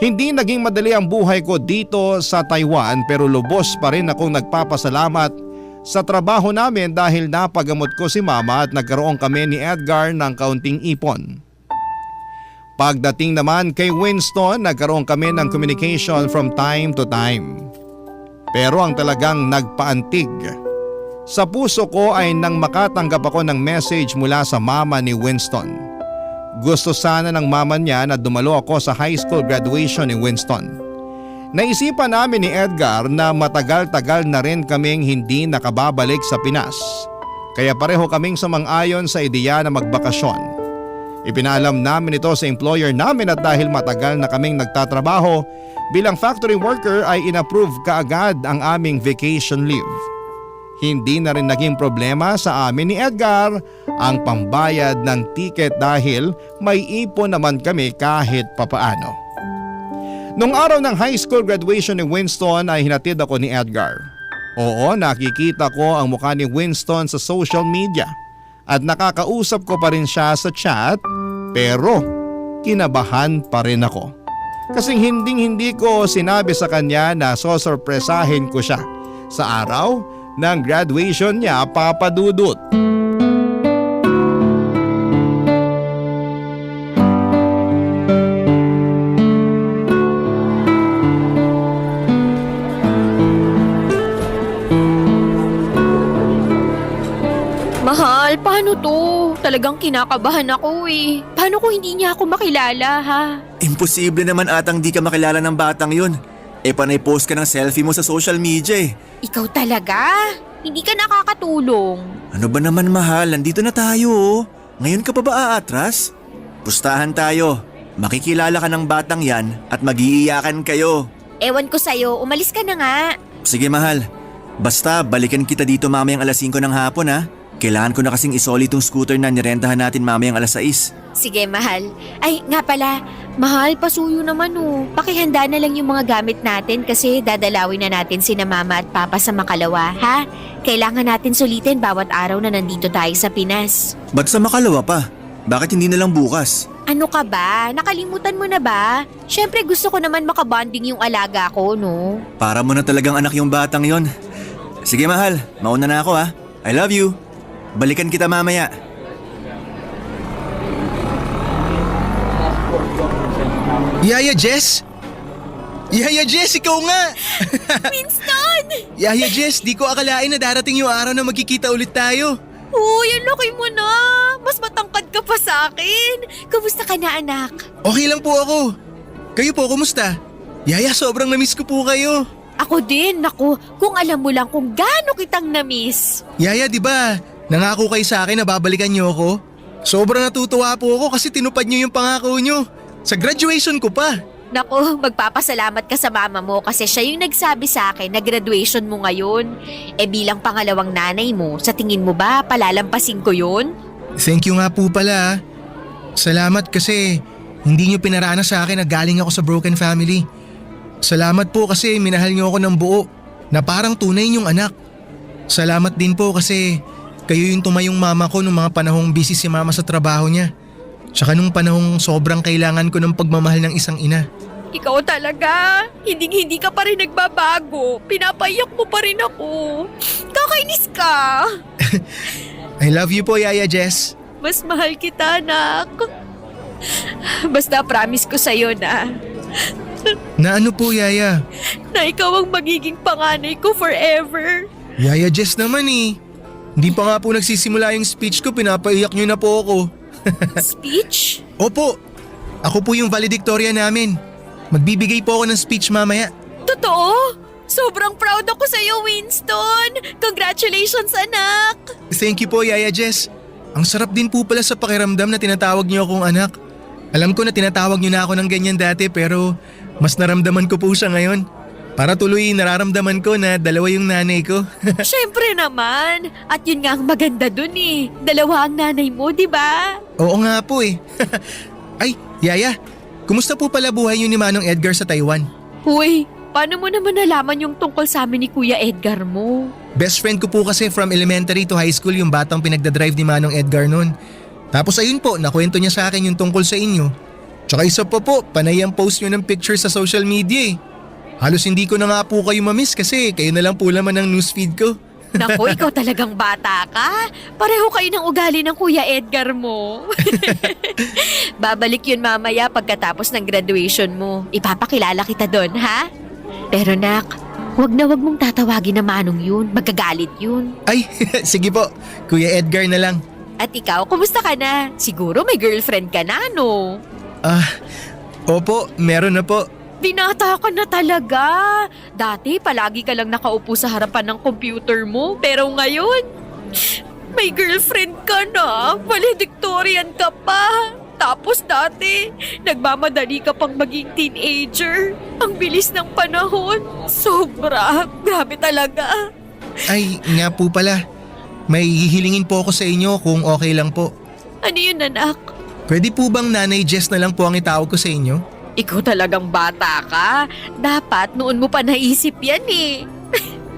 Speaker 3: Hindi naging madali ang buhay ko dito sa Taiwan pero lubos pa rin akong nagpapasalamat sa trabaho namin dahil napagamot ko si Mama at nagkaroon kami ni Edgar ng kaunting ipon. Pagdating naman kay Winston, nagkaroon kami ng communication from time to time. Pero ang talagang nagpaantig sa puso ko ay nang makatanggap ako ng message mula sa mama ni Winston. Gusto sana ng mama niya na dumalo ako sa high school graduation ni Winston. Naisipan namin ni Edgar na matagal-tagal na rin kaming hindi nakababalik sa Pinas. Kaya pareho kaming sumang-ayon sa ideya na magbakasyon. Ipinaalam namin ito sa employer namin at dahil matagal na kaming nagtatrabaho bilang factory worker ay inapprove kaagad ang aming vacation leave. Hindi na rin naging problema sa amin ni Edgar ang pambayad ng ticket dahil may ipon naman kami kahit papaano. Nung araw ng high school graduation ni Winston ay hinatid ako ni Edgar. Oo, nakikita ko ang mukha ni Winston sa social media at nakakausap ko pa rin siya sa chat pero kinabahan pa rin ako. Kasing hindi ko sinabi sa kanya na sosorpresahin ko siya sa araw ng graduation niya, Papa Dudut.
Speaker 4: Mahal, paano to? Talagang kinakabahan ako eh. Paano kung hindi niya ako makilala ha?
Speaker 6: Imposible naman atang di ka makilala ng batang yun. Panay post ka ng selfie mo sa social media eh.
Speaker 4: Ikaw talaga? Hindi ka nakakatulong.
Speaker 6: Ano ba naman mahal, nandito na tayo oh. Ngayon ka pa ba aatras? Pustahan tayo. Makikilala ka ng batang yan at mag-iiyakan kayo.
Speaker 4: Ewan ko sa'yo, umalis ka na nga.
Speaker 6: Sige mahal, basta balikan kita dito mamayang alas 5 ng hapon ha. Kailangan ko na kasing isoli tong scooter na nirentahan natin mamayang alas 6.
Speaker 4: Sige mahal. Ay nga pala, mahal pasuyo naman oh. Pakihanda na lang yung mga gamit natin kasi dadalawin na natin sina mama at papa sa Makalawa ha. Kailangan natin sulitin bawat araw na nandito tayo sa Pinas.
Speaker 6: Ba't sa Makalawa pa? Bakit hindi na lang bukas?
Speaker 4: Ano ka ba? Nakalimutan mo na ba? Siyempre gusto ko naman makabonding yung alaga ko no.
Speaker 6: Para mo na talagang anak yung batang yon. Sige mahal, mauna na ako ha. I love you. Balikan kita mamaya.
Speaker 7: Yaya Jess? Yaya Jess, ikaw nga!
Speaker 4: Winston!
Speaker 7: Yaya Jess, di ko akalain na darating yung araw na magkikita ulit tayo.
Speaker 4: Uy, ang laki mo na! Mas matangkad ka pa sa akin! Kamusta ka na anak?
Speaker 7: Okay lang po ako. Kayo po, kumusta? Yaya, sobrang namiss ko po kayo.
Speaker 4: Ako din, naku, kung alam mo lang kung gaano kitang namiss.
Speaker 7: Yaya, di ba? Nangako kayo sa akin na babalikan niyo ako. Sobrang natutuwa po ako kasi tinupad niyo yung pangako niyo. Sa graduation ko pa.
Speaker 4: Naku, magpapasalamat ka sa mama mo kasi siya yung nagsabi sa akin na graduation mo ngayon. Bilang pangalawang nanay mo, sa tingin mo ba palalampasin ko yun?
Speaker 7: Thank you nga po pala. Salamat kasi hindi niyo pinarana sa akin na galing ako sa broken family. Salamat po kasi minahal niyo ako ng buo na parang tunay niyong anak. Salamat din po kasi kayo yung tumayong mama ko nung mga panahong busy si mama sa trabaho niya. Tsaka nung panahong sobrang kailangan ko ng pagmamahal ng isang ina.
Speaker 4: Ikaw talaga, hindi ka pa rin nagbabago. Pinapaiyak mo pa rin ako. Kakainis ka.
Speaker 7: I love you po, Yaya Jess.
Speaker 4: Mas mahal kita, anak. Basta promise ko sa'yo na
Speaker 7: Na ano po, Yaya?
Speaker 4: na ikaw ang magiging panganay ko forever.
Speaker 7: Yaya Jess naman eh. Hindi pa nga po nagsisimula yung speech ko, pinapaiyak niyo na po ako.
Speaker 4: Speech?
Speaker 7: Opo, ako po yung valedictorian namin. Magbibigay po ako ng speech mamaya.
Speaker 4: Totoo? Sobrang proud ako sa'yo, Winston. Congratulations, anak.
Speaker 7: Thank you po, Yaya Jess. Ang sarap din po pala sa pakiramdam na tinatawag niyo akong anak. Alam ko na tinatawag niyo na ako ng ganyan dati pero mas naramdaman ko po siya ngayon. Para tuloy nararamdaman ko na dalawa yung nanay ko.
Speaker 4: Siyempre naman. At yun nga ang maganda dun eh. Dalawa ang nanay mo, di ba?
Speaker 7: Oo nga po eh. Ay, Yaya, kumusta po pala buhay niyo ni Manong Edgar sa Taiwan?
Speaker 4: Uy, Paano mo naman nalaman yung tungkol sa amin ni Kuya Edgar mo?
Speaker 7: Best friend ko po kasi from elementary to high school yung batang pinagdadrive ni Manong Edgar noon. Tapos ayun po, nakwento niya sa akin yung tungkol sa inyo. Tsaka isa pa po, panay ang post nyo ng picture sa social media eh. Halos hindi ko na nga po kayo mamiss kasi kayo na lang po laman ng newsfeed ko.
Speaker 4: Naku, ikaw talagang bata ka. Pareho kayo ng ugali ng Kuya Edgar mo. Babalik yun mamaya pagkatapos ng graduation mo. Ipapakilala kita doon, ha? Pero nak, wag mong tatawagin na Manong yun. Magagalit yun.
Speaker 7: Ay, sige po, Kuya Edgar na lang.
Speaker 4: At ikaw, kumusta ka na? Siguro may girlfriend ka na, no?
Speaker 7: Opo, meron na po.
Speaker 4: Binata ka na talaga. Dati, palagi ka lang nakaupo sa harapan ng computer mo. Pero ngayon, may girlfriend ka na. Valedictorian ka pa. Tapos dati, nagmamadali ka pang maging teenager. Ang bilis ng panahon. Sobra. Grabe talaga.
Speaker 7: Ay, nga po pala. May hihilingin po ako sa inyo kung okay lang po.
Speaker 4: Ano yun, anak?
Speaker 7: Pwede po bang Nanay Jess na lang po ang itawag ko sa inyo?
Speaker 4: Ikaw talagang bata ka. Dapat noon mo pa naisip yan eh.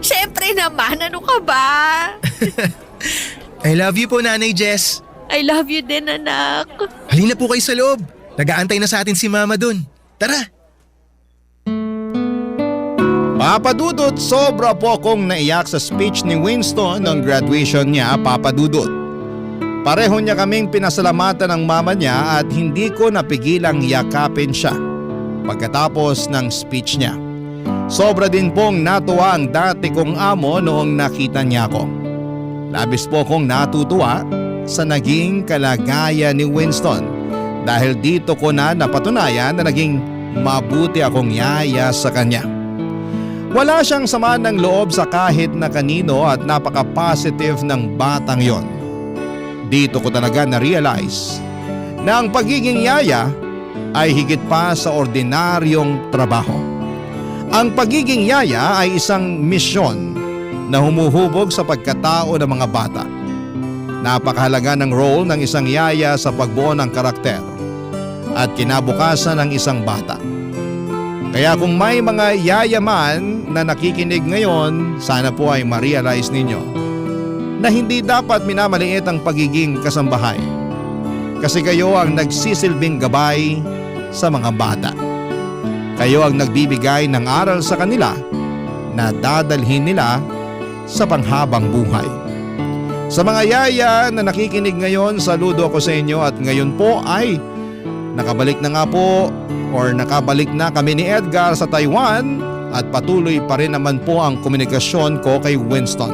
Speaker 4: Siyempre naman, ano ka ba?
Speaker 7: I love you po, Nanay Jess.
Speaker 4: I love you din, anak.
Speaker 7: Halina po kayo sa loob. Nag-aantay na sa atin si Mama dun. Tara!
Speaker 3: Papa Dudut, sobra po akong naiyak sa speech ni Winston ng graduation niya, Papa Dudut. Pareho niya kaming pinasalamatan ng mama niya at hindi ko napigilang yakapin siya pagkatapos ng speech niya. Sobra din pong natuwa ang dati kong amo noong nakita niya ako. Labis po akong natutuwa sa naging kalagayan ni Winston dahil dito ko na napatunayan na naging mabuti akong yaya sa kanya. Wala siyang sama ng loob sa kahit na kanino at napaka-positive ng batang yon. Dito ko talaga na-realize na ang pagiging yaya ay higit pa sa ordinaryong trabaho. Ang pagiging yaya ay isang misyon na humuhubog sa pagkatao ng mga bata. Napakahalaga ng role ng isang yaya sa pagbuo ng karakter at kinabukasan ng isang bata. Kaya kung may mga yaya man na nakikinig ngayon, sana po ay ma-realize ninyo na hindi dapat minamaliit ang pagiging kasambahay. Kasi kayo ang nagsisilbing gabay sa mga bata. Kayo ang nagbibigay ng aral sa kanila na dadalhin nila sa panghabang buhay. Sa mga yaya na nakikinig ngayon, saludo ako sa inyo at ngayon po ay nakabalik na kami ni Edgar sa Taiwan at patuloy pa rin naman po ang komunikasyon ko kay Winston.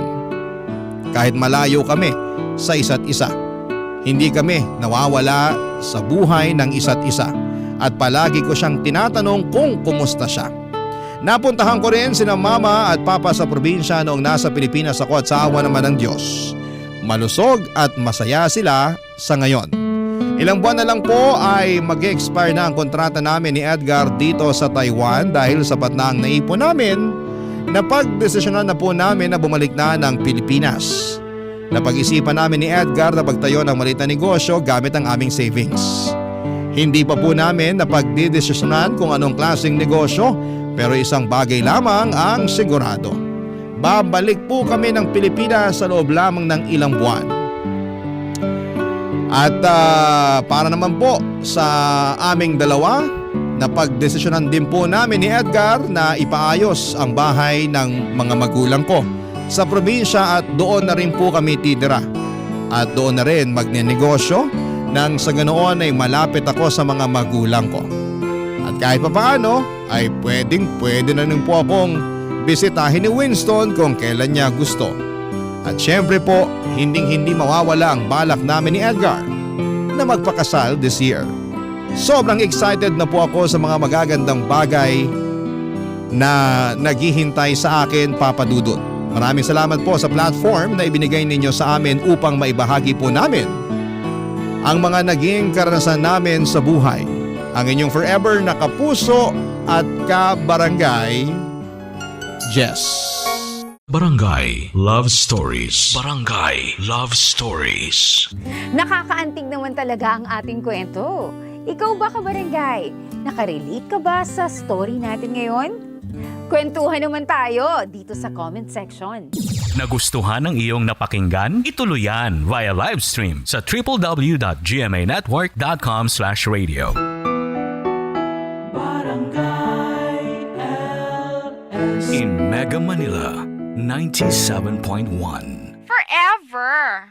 Speaker 3: Kahit malayo kami sa isa't isa, hindi kami nawawala sa buhay ng isa't isa at palagi ko siyang tinatanong kung kumusta siya. Napuntahan ko rin sina mama at papa sa probinsya noong nasa Pilipinas ako at sa awa naman ng Diyos. Malusog at masaya sila sa ngayon. Ilang buwan na lang po ay mag-expire na ang kontrata namin ni Edgar dito sa Taiwan dahil sapat na ang naipon namin. Napagdesisyonan na po namin na bumalik na ng Pilipinas. Napag-isipan namin ni Edgar na pagtayo ng maliit na negosyo gamit ang aming savings. Hindi pa po namin napagdidesisyonan kung anong klaseng negosyo pero isang bagay lamang ang sigurado. Babalik po kami ng Pilipinas sa loob lamang ng ilang buwan. At para naman po sa aming dalawa, napagdesisyonan din po namin ni Edgar na ipaayos ang bahay ng mga magulang ko sa probinsya at doon na rin po kami titira. At doon na rin magnenegosyo nang sa ganoon ay malapit ako sa mga magulang ko. At kahit papaano ay pwede na rin po akong bisitahin ni Winston kung kailan niya gusto. At syempre po, hindi mawawala ang balak namin ni Edgar na magpakasal this year. Sobrang excited na po ako sa mga magagandang bagay na naghihintay sa akin, Papa Dudut. Maraming salamat po sa platform na ibinigay ninyo sa amin upang maibahagi po namin ang mga naging karanasan namin sa buhay. Ang inyong forever na kapuso at kabarangay, Jess.
Speaker 1: Barangay Love Stories. Barangay Love Stories.
Speaker 8: Nakakaantig naman talaga ang ating kwento. Ikaw ba, kabarangay? Nakarelate ka ba sa story natin ngayon? Magkwentuhan naman tayo dito sa comment section.
Speaker 1: Nagustuhan ng iyong napakinggan? Ituloy yan via live stream sa www.gmanetwork.com/radio. In Mega Manila, 97.1.
Speaker 4: Forever!